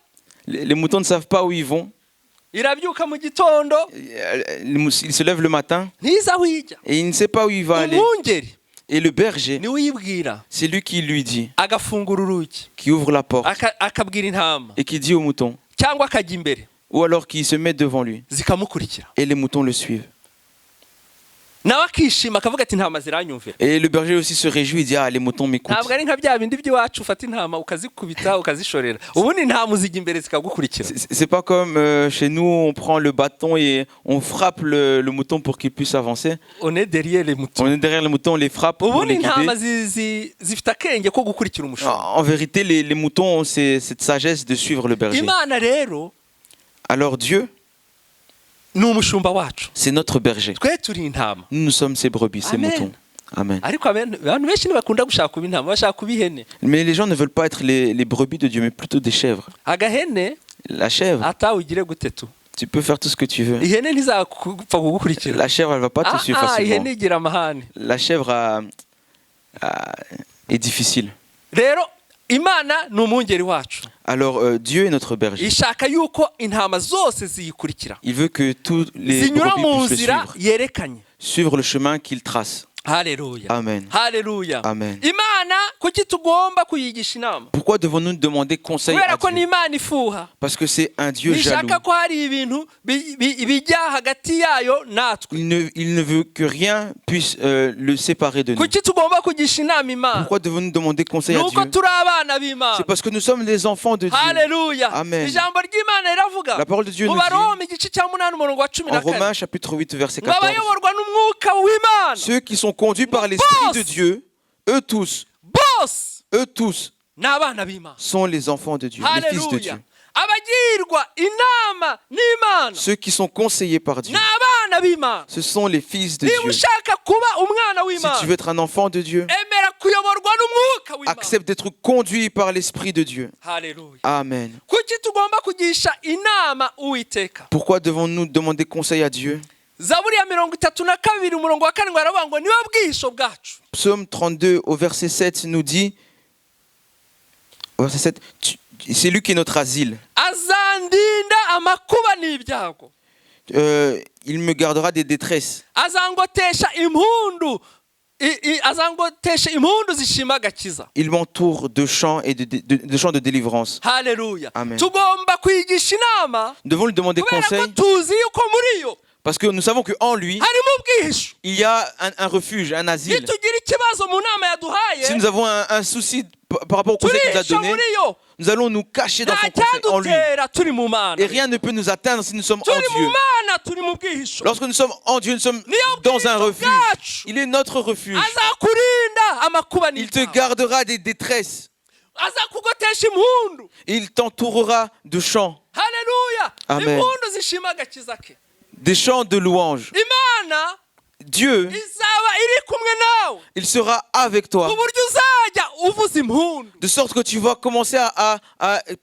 [SPEAKER 2] Les moutons ne savent pas où ils vont.
[SPEAKER 1] irabyuka mu gitondo,
[SPEAKER 2] Il se lève le matin
[SPEAKER 1] ntiza aho ijya.
[SPEAKER 2] et il ne sait pas où il va aller.
[SPEAKER 1] Umwungeri
[SPEAKER 2] Et le berger,
[SPEAKER 1] niwe uyibwira,
[SPEAKER 2] c'est lui qui lui dit,
[SPEAKER 1] agafungura urugi,
[SPEAKER 2] qui ouvre la porte
[SPEAKER 1] akabwira intama,
[SPEAKER 2] et qui dit au mouton,
[SPEAKER 1] cyangwa akajya imbere,
[SPEAKER 2] ou alors qui se met devant lui.
[SPEAKER 1] zikamukurikira.
[SPEAKER 2] Et les moutons le suivent.
[SPEAKER 1] Nawe akishima akavuga ati intama ziranyumvira.
[SPEAKER 2] Et le berger aussi se réjouit, il dit, ah, les moutons m'écoutent.
[SPEAKER 1] Ntabwo ari nka bya bindi by'iwacu ufata intama ukazikubita ukazishorera, ubundi intama uzijya imbere zikagukurikira.
[SPEAKER 2] C'est pas comme chez nous, on prend le bâton et on frappe le mouton pour qu'il puisse avancer.
[SPEAKER 1] On est derrière les
[SPEAKER 2] On
[SPEAKER 1] moutons.
[SPEAKER 2] est derrière le mouton, on les frappe pour
[SPEAKER 1] Ubundi
[SPEAKER 2] les
[SPEAKER 1] intama
[SPEAKER 2] guider.
[SPEAKER 1] zifite akenge ko gukurikira umushumba.
[SPEAKER 2] En vérité, les moutons ont cette sagesse de suivre le berger.
[SPEAKER 1] Imana rero
[SPEAKER 2] Alors Dieu,
[SPEAKER 1] ni umushumba wacu,
[SPEAKER 2] c'est notre berger.
[SPEAKER 1] twe turi intama.
[SPEAKER 2] Nous sommes ces brebis, ces
[SPEAKER 1] Amen.
[SPEAKER 2] moutons. Amen.
[SPEAKER 1] Ariko abantu benshi ntibakunda gushaka kuba intama, bashaka kuba ihene.
[SPEAKER 2] Mais les gens ne veulent pas être les brebis de Dieu, mais plutôt des chèvres.
[SPEAKER 1] Agahene
[SPEAKER 2] La chèvre,
[SPEAKER 1] atawugire gute tu,
[SPEAKER 2] tu peux faire tout ce que tu veux.
[SPEAKER 1] ihene ntizapfa kugukurikira.
[SPEAKER 2] La chèvre, elle va pas te suivre facilement.
[SPEAKER 1] ihene igira amahane.
[SPEAKER 2] La chèvre est difficile.
[SPEAKER 1] Rero Imana ni umwungeri wacu,
[SPEAKER 2] Alors Dieu est notre berger.
[SPEAKER 1] ishaka yuko intama zose ziyikurikira,
[SPEAKER 2] Il veut que tous les
[SPEAKER 1] zinyura mu
[SPEAKER 2] brebis puissent le
[SPEAKER 1] nzira
[SPEAKER 2] suivre.
[SPEAKER 1] yerekanye.
[SPEAKER 2] Suivre le chemin qu'il trace.
[SPEAKER 1] Haleluya,
[SPEAKER 2] Amen.
[SPEAKER 1] haleluya.
[SPEAKER 2] Amen.
[SPEAKER 1] Imana kuki tugomba kuyigisha inama?
[SPEAKER 2] Pourquoi devons-nous demander conseil
[SPEAKER 1] Kubera
[SPEAKER 2] à
[SPEAKER 1] ko ni
[SPEAKER 2] Dieu?
[SPEAKER 1] Imana ifuha,
[SPEAKER 2] Parce que c'est un Dieu jaloux.
[SPEAKER 1] nishaka ko hari ibintu bijya hagati yayo natwe.
[SPEAKER 2] Il ne veut que rien puisse le séparer de nous.
[SPEAKER 1] Kuki tugomba kugisha inama Imana?
[SPEAKER 2] Pourquoi devons-nous demander conseil à
[SPEAKER 1] Nuko
[SPEAKER 2] Dieu?
[SPEAKER 1] turi abana b'Imana.
[SPEAKER 2] C'est parce que nous sommes les enfants de Dieu.
[SPEAKER 1] Haleluya.
[SPEAKER 2] Amen.
[SPEAKER 1] Ijambo ry'Imana riravuga
[SPEAKER 2] La parole de Dieu
[SPEAKER 1] mu
[SPEAKER 2] nous dit
[SPEAKER 1] Baroma igice cya 8 umurongo wa
[SPEAKER 2] en
[SPEAKER 1] 14,
[SPEAKER 2] Romains chapitre 8 verset
[SPEAKER 1] ngo
[SPEAKER 2] 14.
[SPEAKER 1] abayoborwa n'umwuka w'Imana
[SPEAKER 2] Ceux qui sont conduits par l'Esprit de Dieu, eux tous
[SPEAKER 1] bose ni abana b'Imana.
[SPEAKER 2] sont les enfants de Dieu, les fils de Dieu.
[SPEAKER 1] Haleluya. Abagirwa inama n'Imana
[SPEAKER 2] Ceux qui sont conseillés par Dieu,
[SPEAKER 1] ni abana b'Imana.
[SPEAKER 2] ce sont les fils de
[SPEAKER 1] Niba
[SPEAKER 2] Dieu.
[SPEAKER 1] ushaka kuba umwana
[SPEAKER 2] Si
[SPEAKER 1] w'Imana,
[SPEAKER 2] tu veux être un enfant de Dieu,
[SPEAKER 1] emera kuyoborwa n'umwuka w'Imana.
[SPEAKER 2] accepte d'être conduit par l'Esprit de Dieu.
[SPEAKER 1] Haleluya.
[SPEAKER 2] Amen.
[SPEAKER 1] Kuki tugomba kugisha inama Uwiteka?
[SPEAKER 2] Pourquoi devons-nous demander conseil à Dieu?
[SPEAKER 1] Zaburi ya 32 umurongo wa 7 aravuga ngo niwe bwisho bwacu.
[SPEAKER 2] Psaume 32 au verset 7 nous dit, au verset 7, c'est lui qui est notre asile.
[SPEAKER 1] Azandinda amakuba n'ibyago,
[SPEAKER 2] Il me gardera des détresses.
[SPEAKER 1] azangotesha impundu azangotesha impundu zishima agakiza.
[SPEAKER 2] Il m'entoure de chants et de chants de délivrance.
[SPEAKER 1] Haleluya.
[SPEAKER 2] Amen.
[SPEAKER 1] Tugomba kwigisha inama
[SPEAKER 2] Nous devons lui demander
[SPEAKER 1] kubera ko
[SPEAKER 2] conseil
[SPEAKER 1] tuzi yuko muri yo
[SPEAKER 2] parce que nous savons qu'en lui,
[SPEAKER 1] harimo ubwihisho.
[SPEAKER 2] il y a un refuge, un asile.
[SPEAKER 1] Nitugira ikibazo mu nama yaduhaye,
[SPEAKER 2] Si nous avons un souci par rapport au conseil qu'il nous a
[SPEAKER 1] turisha
[SPEAKER 2] donné,
[SPEAKER 1] muri yo,
[SPEAKER 2] nous allons nous cacher dans
[SPEAKER 1] nta
[SPEAKER 2] son conseil, en lui.
[SPEAKER 1] cyadutera turi mu Mana.
[SPEAKER 2] Et rien ne peut nous atteindre si nous sommes en
[SPEAKER 1] Turi mu
[SPEAKER 2] Dieu.
[SPEAKER 1] Mana, turi mu bwihisho.
[SPEAKER 2] Lorsque nous sommes en Dieu, nous sommes dans un refuge. Il est notre refuge.
[SPEAKER 1] Azakurinda amakuba
[SPEAKER 2] Il te
[SPEAKER 1] n'ibyago,
[SPEAKER 2] gardera des détresses.
[SPEAKER 1] azakugotesha impundu.
[SPEAKER 2] Il t'entourera de chants,
[SPEAKER 1] Haleluya.
[SPEAKER 2] Amen.
[SPEAKER 1] Impundu zishima agakiza ke.
[SPEAKER 2] des chants de louange.
[SPEAKER 1] Imana
[SPEAKER 2] Dieu,
[SPEAKER 1] izaba iri kumwe nawe
[SPEAKER 2] il sera avec toi.
[SPEAKER 1] ku buryo uzajya uvuza impundu.
[SPEAKER 2] De sorte que tu vas commencer à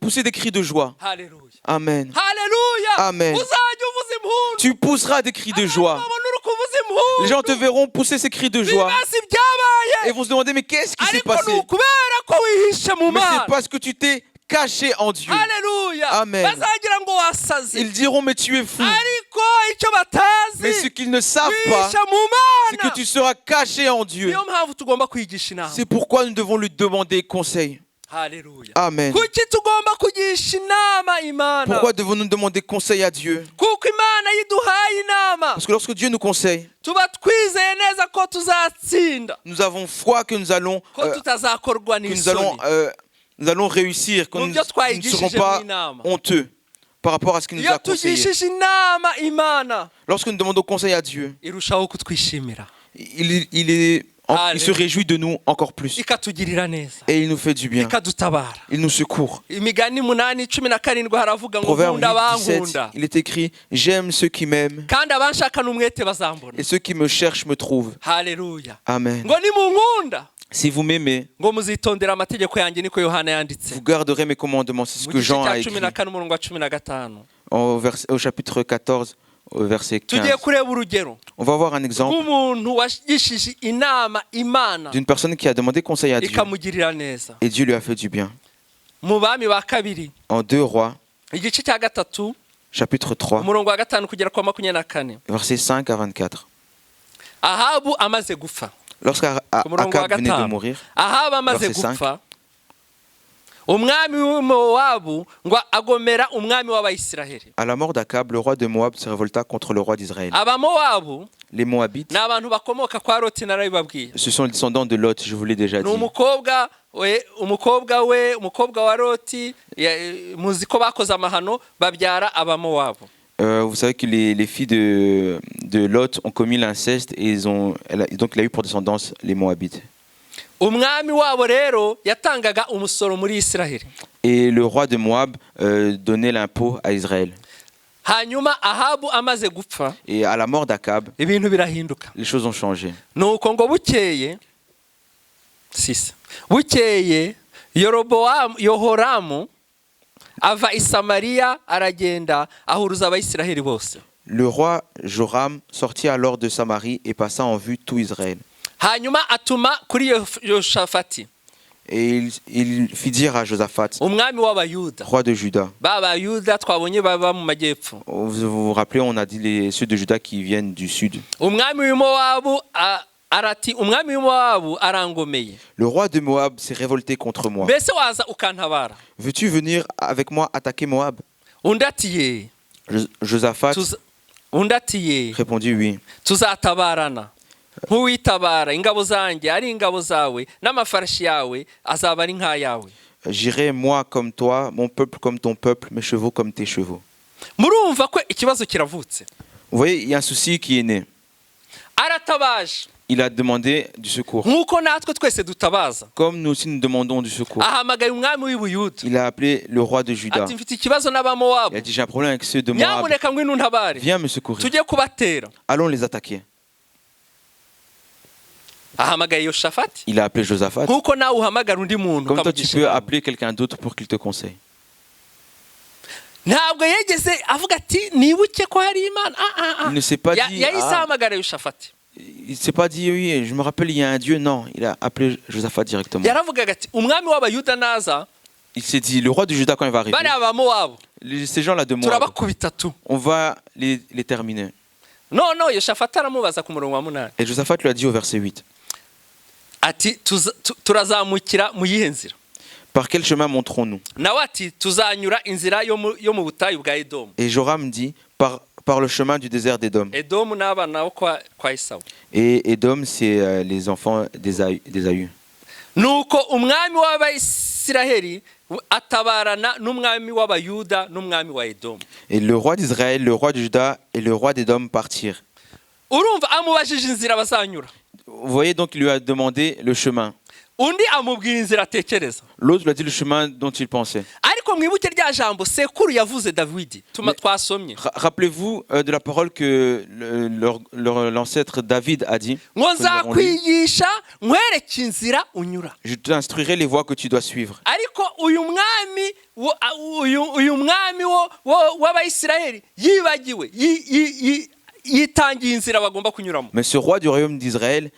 [SPEAKER 2] pousser des cris de joie.
[SPEAKER 1] Haleluya.
[SPEAKER 2] Amen.
[SPEAKER 1] Haleluya.
[SPEAKER 2] Amen.
[SPEAKER 1] Uzajya uvuza impundu.
[SPEAKER 2] Tu pousseras des cris de joie.
[SPEAKER 1] Babona uri kuvuza impundu.
[SPEAKER 2] Les gens te verront pousser ces cris de joie
[SPEAKER 1] Bibaza ibyabaye.
[SPEAKER 2] et vont se demander mais qu'est-ce qui s'est
[SPEAKER 1] Ariko ni
[SPEAKER 2] passé?
[SPEAKER 1] ukubera ko wihishe mu
[SPEAKER 2] Mais c'est
[SPEAKER 1] Mana.
[SPEAKER 2] parce que tu t'es caché en Dieu.
[SPEAKER 1] Haleluya.
[SPEAKER 2] Amen.
[SPEAKER 1] Bazagira ngo wasaze.
[SPEAKER 2] Ils diront mais tu es fou.
[SPEAKER 1] Ariko icyo batazi,
[SPEAKER 2] Mais ce qu'ils ne savent pas,
[SPEAKER 1] wihishe mu
[SPEAKER 2] c'est que
[SPEAKER 1] Mana.
[SPEAKER 2] tu seras caché en Dieu.
[SPEAKER 1] Niyo mpamvu tugomba kwigisha inama.
[SPEAKER 2] C'est pourquoi nous devons lui demander conseil.
[SPEAKER 1] Haleluya.
[SPEAKER 2] Amen.
[SPEAKER 1] Kuki tugomba kugisha inama Imana?
[SPEAKER 2] Pourquoi devons-nous demander conseil à Dieu?
[SPEAKER 1] Kuko Imana yiduhaye inama,
[SPEAKER 2] Parce que lorsque Dieu nous conseille,
[SPEAKER 1] tuba twizeye neza ko tuzatsinda,
[SPEAKER 2] nous avons foi que nous allons,
[SPEAKER 1] ko tutazakorwa
[SPEAKER 2] que
[SPEAKER 1] n'isoni.
[SPEAKER 2] nous allons réussir, que nous ne serons pas honteux par rapport à ce qu'il nous
[SPEAKER 1] Iyo
[SPEAKER 2] a conseillé.
[SPEAKER 1] tugishije inama Imana,
[SPEAKER 2] Lorsque nous demandons conseil à Dieu,
[SPEAKER 1] irushaho kutwishimira,
[SPEAKER 2] il se réjouit de nous encore plus.
[SPEAKER 1] ikatugirira neza,
[SPEAKER 2] Et il nous fait du bien.
[SPEAKER 1] ikadutabara.
[SPEAKER 2] Il nous secourt.
[SPEAKER 1] Imigani 8:17 haravuga ngo
[SPEAKER 2] Proverbe
[SPEAKER 1] nkunda
[SPEAKER 2] 8, 17,
[SPEAKER 1] abankunda,
[SPEAKER 2] il est écrit « J'aime ceux qui m'aiment
[SPEAKER 1] kandi abanshakana umwete bazambona.
[SPEAKER 2] et ceux qui me cherchent me trouvent.
[SPEAKER 1] Haleluya. »
[SPEAKER 2] Amen.
[SPEAKER 1] Ngo nimunkunda,
[SPEAKER 2] Si vous m'aimez,
[SPEAKER 1] ngo muzitondera amategeko yanjye, niko Yohana yanditse.
[SPEAKER 2] vous garderez mes commandements. C'est ce
[SPEAKER 1] Mu
[SPEAKER 2] que
[SPEAKER 1] gice
[SPEAKER 2] Jean a
[SPEAKER 1] cya
[SPEAKER 2] écrit
[SPEAKER 1] 14 umurongo wa 15.
[SPEAKER 2] au chapitre 14, au verset 15.
[SPEAKER 1] tugiye kureba urugero
[SPEAKER 2] On va voir un exemple
[SPEAKER 1] rw'umuntu wagishije inama imana
[SPEAKER 2] d'une personne qui a demandé conseil à Dieu
[SPEAKER 1] ikamugirira neza.
[SPEAKER 2] et Dieu lui a fait du bien.
[SPEAKER 1] Mu bami ba kabiri
[SPEAKER 2] En 2 Rois,
[SPEAKER 1] igice cya gatatu
[SPEAKER 2] chapitre 3,
[SPEAKER 1] umurongo wa 5 kugera kwa 24.
[SPEAKER 2] versets 5 à 24.
[SPEAKER 1] Ahabu amaze gupfa,
[SPEAKER 2] Lorsqu'Akab
[SPEAKER 1] umurongo wa
[SPEAKER 2] venait de
[SPEAKER 1] 5,
[SPEAKER 2] mourir,
[SPEAKER 1] Ahabu amaze
[SPEAKER 2] verset 5.
[SPEAKER 1] gupfa, umwami w'Imowabu ngo agomera umwami w'Abayisiraheli.
[SPEAKER 2] à la mort d'Akab, le roi de Moab se révolta contre le roi d'Israël.
[SPEAKER 1] Abamowabu
[SPEAKER 2] Les Moabites,
[SPEAKER 1] ni abantu bakomoka kwa Loti, narabibabwiye.
[SPEAKER 2] ce sont les descendants de Lot, je vous l'ai déjà
[SPEAKER 1] Ni
[SPEAKER 2] dit.
[SPEAKER 1] umukobwa wa Loti, muzi ko bakoze amahano babyara Abamowabu.
[SPEAKER 2] Vous savez que les filles de Lot ont commis l'inceste et donc il a eu pour descendance les Moabites.
[SPEAKER 1] Umwami wabo rero yatangaga umusoro muri Isiraheli.
[SPEAKER 2] Et le roi de Moab donnait l'impôt à Israël.
[SPEAKER 1] Hanyuma Ahabu amaze gupfa,
[SPEAKER 2] Et à la mort d'Akab,
[SPEAKER 1] ibintu birahinduka.
[SPEAKER 2] les choses ont changé.
[SPEAKER 1] Nuko ngo bukeye Yehoramu ava i Samariya aragenda ahuruza Abayisiraheli bose.
[SPEAKER 2] Le roi Joram sortit alors de Samarie et passa en vue tout Israël.
[SPEAKER 1] Hanyuma atuma kuri Yoshafati,
[SPEAKER 2] Et il fit dire à Josaphat,
[SPEAKER 1] umwami w'Abayuda.
[SPEAKER 2] roi de Juda.
[SPEAKER 1] Bayuda twabonye baba mu majyepfo.
[SPEAKER 2] Vous rappelez, on a dit ceux de Juda qui viennent du sud.
[SPEAKER 1] Umwami w'Imowabu arati umwami w'Imowabu arangomeye.
[SPEAKER 2] Le roi de Moab s'est révolté contre moi.
[SPEAKER 1] Mbese waza ukantabara?
[SPEAKER 2] Veux-tu venir avec moi attaquer Moab?
[SPEAKER 1] Undi ati ye.
[SPEAKER 2] Josaphat
[SPEAKER 1] Undi ati ye.
[SPEAKER 2] répondit oui.
[SPEAKER 1] Tuzatabarana. Nk'uwitabara ingabo zanjye ari ingabo zawe n'amafarashi yawe azaba ari nk'ayawe.
[SPEAKER 2] J'irai moi comme toi, mon peuple comme ton peuple, mes chevaux comme tes chevaux.
[SPEAKER 1] Murumva ko ikibazo kiravutse.
[SPEAKER 2] Vous voyez, il y a un souci qui est né.
[SPEAKER 1] Aratabaje.
[SPEAKER 2] Il a demandé du secours.
[SPEAKER 1] Nk'uko natwe twese dutabaza.
[SPEAKER 2] Comme nous aussi nous demandons du secours.
[SPEAKER 1] Ahamagaye umwami w'Ubuyuda.
[SPEAKER 2] Il a appelé le roi de Juda.
[SPEAKER 1] Ati mfite ikibazo
[SPEAKER 2] Il
[SPEAKER 1] n'Abamowabu.
[SPEAKER 2] a dit, j'ai un problème avec ceux de Moab.
[SPEAKER 1] Nyamuneka ngwino untabare.
[SPEAKER 2] Viens me secourir.
[SPEAKER 1] Tujye kubatera.
[SPEAKER 2] Allons les attaquer.
[SPEAKER 1] Ahamagaye Yoshafati.
[SPEAKER 2] Il a appelé Josaphat.
[SPEAKER 1] Nk'uko nawe uhamagara undi muntu
[SPEAKER 2] Comme toi, tu
[SPEAKER 1] ukamugisha
[SPEAKER 2] peux
[SPEAKER 1] inama.
[SPEAKER 2] appeler quelqu'un d'autre pour qu'il te conseille.
[SPEAKER 1] Ntabwo yegeze avuga ati nibuke ko hari Imana.
[SPEAKER 2] Il ne s'est pas dit,
[SPEAKER 1] Yahise ahamagara Yoshafati.
[SPEAKER 2] il s'est pas dit, oui, je me rappelle, il y a un Dieu. Non, il a appelé Josaphat directement.
[SPEAKER 1] Yaravugaga ati umwami w'Abayuda naza
[SPEAKER 2] Il s'est dit, le roi de Juda, quand il va arriver,
[SPEAKER 1] bari Abamowabu
[SPEAKER 2] ces gens-là de Moab,
[SPEAKER 1] turabakubita tu.
[SPEAKER 2] on va les terminer.
[SPEAKER 1] No Yoshafati aramubaza ku murongo wa 8
[SPEAKER 2] Et Josaphat lui a dit au verset 8,
[SPEAKER 1] ati turazamukira mu yihe nzira?
[SPEAKER 2] par quel chemin monterons-nous?
[SPEAKER 1] Nawe ati tuzanyura inzira yo mu butayu bwa Edomu.
[SPEAKER 2] Et Joram dit, par le chemin du désert d'Édom.
[SPEAKER 1] Edomu n'abana bo kwa Esawu.
[SPEAKER 2] Et Édom, c'est les enfants d'Ésaü.
[SPEAKER 1] Nuko umwami w'Abayisiraheli atabarana n'umwami w'Abayuda n'umwami wa Edomu.
[SPEAKER 2] Et le roi d'Israël, le roi de Juda et le roi d'Édom partirent.
[SPEAKER 1] Urumva amubajije inzira bazanyura.
[SPEAKER 2] Vous voyez, donc il lui a demandé le chemin.
[SPEAKER 1] Undi amubwira inzira atekereza.
[SPEAKER 2] L'autre lui a dit le chemin dont il pensait.
[SPEAKER 1] Ariko mwibuke rya jambo sekuru yavuze Davidi tuma twasomye.
[SPEAKER 2] Rappelez-vous de la parole que l'ancêtre David a dit.
[SPEAKER 1] Ngo nzakwigisha nkwereke inzira unyura.
[SPEAKER 2] Je t'instruirai les voies que tu dois suivre.
[SPEAKER 1] Ariko uyu mwami w'Abayisiraheli yibagiwe yitangiye inzira bagomba kunyuramo.
[SPEAKER 2] Mais ce roi du royaume d'Israël,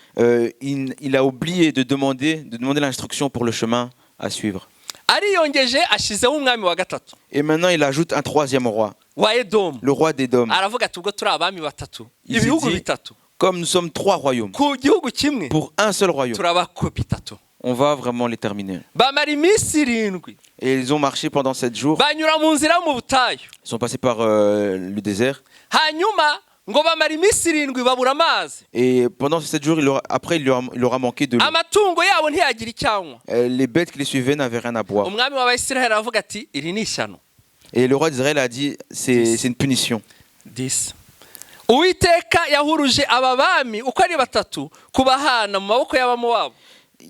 [SPEAKER 2] il a oublié de demander l'instruction pour le chemin à suivre.
[SPEAKER 1] Ariyongeje ashizeho umwami wa gatatu.
[SPEAKER 2] Et maintenant il ajoute un troisième roi,
[SPEAKER 1] Wa Edomu.
[SPEAKER 2] le roi d'Édom.
[SPEAKER 1] Aravuga ati ubwo turi abami batatu.
[SPEAKER 2] Il s'est
[SPEAKER 1] Ibihugu
[SPEAKER 2] dit,
[SPEAKER 1] bitatu.
[SPEAKER 2] comme nous sommes 3 royaumes,
[SPEAKER 1] Ku gihugu kimwe
[SPEAKER 2] pour un seul royaume,
[SPEAKER 1] turabakubita tu.
[SPEAKER 2] on va vraiment les terminer.
[SPEAKER 1] Bamara iminsi 7.
[SPEAKER 2] Et ils ont marché pendant 7 jours.
[SPEAKER 1] Banyura mu nzira yo mu butayu.
[SPEAKER 2] Ils sont passés par le désert.
[SPEAKER 1] Hanyuma ngo bamara iminsi 7 babura amazi.
[SPEAKER 2] Et pendant ces 7 jours, il leur a manqué de l'eau.
[SPEAKER 1] Amatungo yabo ntiyagira icyanywa.
[SPEAKER 2] Les bêtes qui les suivaient n'avaient rien à boire.
[SPEAKER 1] Umwami w'Abayisiraheli aravuga ati iri ni ishyano.
[SPEAKER 2] Et le roi d'Israël a dit, c'est une punition.
[SPEAKER 1] 10. Uwiteka yahuruje aba bami uko ari batatu kubahana mu maboko y'Abamowabu.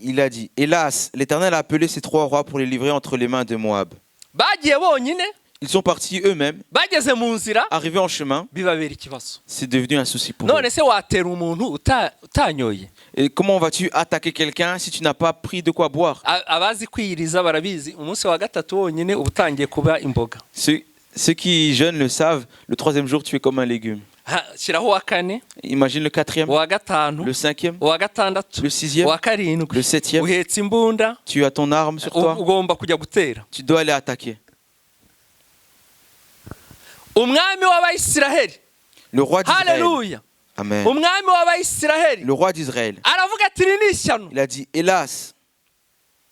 [SPEAKER 2] Il a dit, hélas, l'Éternel a appelé ces 3 rois pour les livrer entre les mains de Moab.
[SPEAKER 1] Bagiye bonyine.
[SPEAKER 2] Ils sont partis eux-mêmes,
[SPEAKER 1] Bageze mu nzira
[SPEAKER 2] arrivés en chemin,
[SPEAKER 1] bibabera ikibazo.
[SPEAKER 2] c'est devenu un souci pour eux.
[SPEAKER 1] None se watera umuntu utanyoye.
[SPEAKER 2] Et comment vas-tu attaquer quelqu'un si tu n'as pas pris de quoi boire?
[SPEAKER 1] Abazi kwiyiriza barabizi umunsi wa gatatu wonyine ubutangiye kuba imboga.
[SPEAKER 2] Ceux qui jeûnent le savent, le 3e jour, tu es comme un légume.
[SPEAKER 1] shyiraho uwa kane,
[SPEAKER 2] Imagine le quatrième,
[SPEAKER 1] uwa gatanu,
[SPEAKER 2] le cinquième,
[SPEAKER 1] uwa gatandatu,
[SPEAKER 2] le sixième,
[SPEAKER 1] uwa karindwi,
[SPEAKER 2] le septième.
[SPEAKER 1] uhetse imbunda,
[SPEAKER 2] Tu as ton arme sur toi.
[SPEAKER 1] ugomba kujya gutera.
[SPEAKER 2] Tu dois aller attaquer.
[SPEAKER 1] Umwami w'Abayisiraheli,
[SPEAKER 2] Le roi d'Israël.
[SPEAKER 1] haleluya,
[SPEAKER 2] Amen.
[SPEAKER 1] umwami w'Abayisiraheli
[SPEAKER 2] Le roi d'Israël.
[SPEAKER 1] aravuga ati ni ishyano,
[SPEAKER 2] Il a dit, hélas.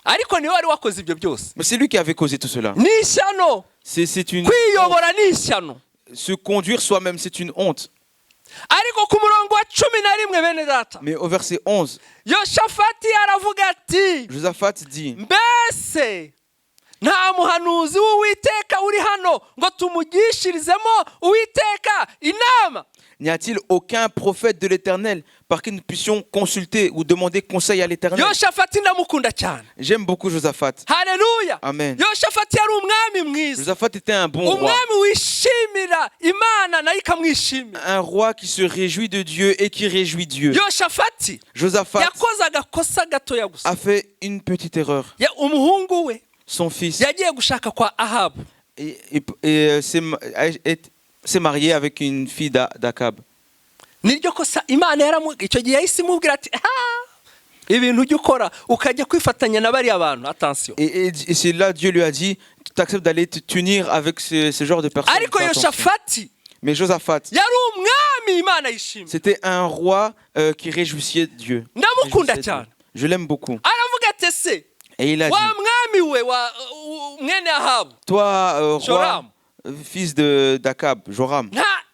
[SPEAKER 1] ariko niwe wari wakoze ibyo byose.
[SPEAKER 2] Mais c'est lui qui avait causé tout cela.
[SPEAKER 1] Ni ishyano,
[SPEAKER 2] C'est une...
[SPEAKER 1] kwiyobora ni ishyano.
[SPEAKER 2] Se conduire soi-même, c'est une honte.
[SPEAKER 1] Ariko ku murongo wa 11 bene data,
[SPEAKER 2] Mais au verset 11,
[SPEAKER 1] Yoshafati aravuga ati
[SPEAKER 2] Josaphat dit,
[SPEAKER 1] mbese nta muhanuzi w'Uwiteka uri hano ngo tumugishirizemo Uwiteka inama.
[SPEAKER 2] n'y a-t-il aucun prophète de l'Éternel par qui nous puissions consulter ou demander conseil à l'Éternel?
[SPEAKER 1] Yoshafati ndamukunda cyane.
[SPEAKER 2] J'aime beaucoup Josaphat.
[SPEAKER 1] Haleluya.
[SPEAKER 2] Amen.
[SPEAKER 1] Yoshafati yari umwami mwiza,
[SPEAKER 2] Josaphat était un bon roi.
[SPEAKER 1] umwami wishimira Imana nayo ikamwishimira.
[SPEAKER 2] Un roi qui se réjouit de Dieu et qui réjouit Dieu.
[SPEAKER 1] Yoshafati
[SPEAKER 2] Josaphat
[SPEAKER 1] yakoze agakosa gatoya gusa.
[SPEAKER 2] a fait une petite erreur.
[SPEAKER 1] Umuhungu we
[SPEAKER 2] Son fils
[SPEAKER 1] yagiye gushaka kwa Ahabu.
[SPEAKER 2] s'est marié avec une fille d'Akab.
[SPEAKER 1] Niryo kosa Imana icyo gihe yahise imubwira ati ibintu ujya ukora ukajya kwifatanya na bariya bantu. Attention.
[SPEAKER 2] Et c'est là Dieu lui a dit, tu acceptes d'aller te tunir avec ce genre de personnes.
[SPEAKER 1] Ariko Yoshafati
[SPEAKER 2] Mais Josaphat,
[SPEAKER 1] yari umwami Imana yishimira.
[SPEAKER 2] c'était un roi qui réjouissait Dieu.
[SPEAKER 1] Ndamukunda cyane.
[SPEAKER 2] Je l'aime beaucoup.
[SPEAKER 1] Aravuga ati se
[SPEAKER 2] Et il a dit,
[SPEAKER 1] wa mwami we wa mwene Ahabu,
[SPEAKER 2] toi, roi,
[SPEAKER 1] Joram,
[SPEAKER 2] fils d'Akab, Joram,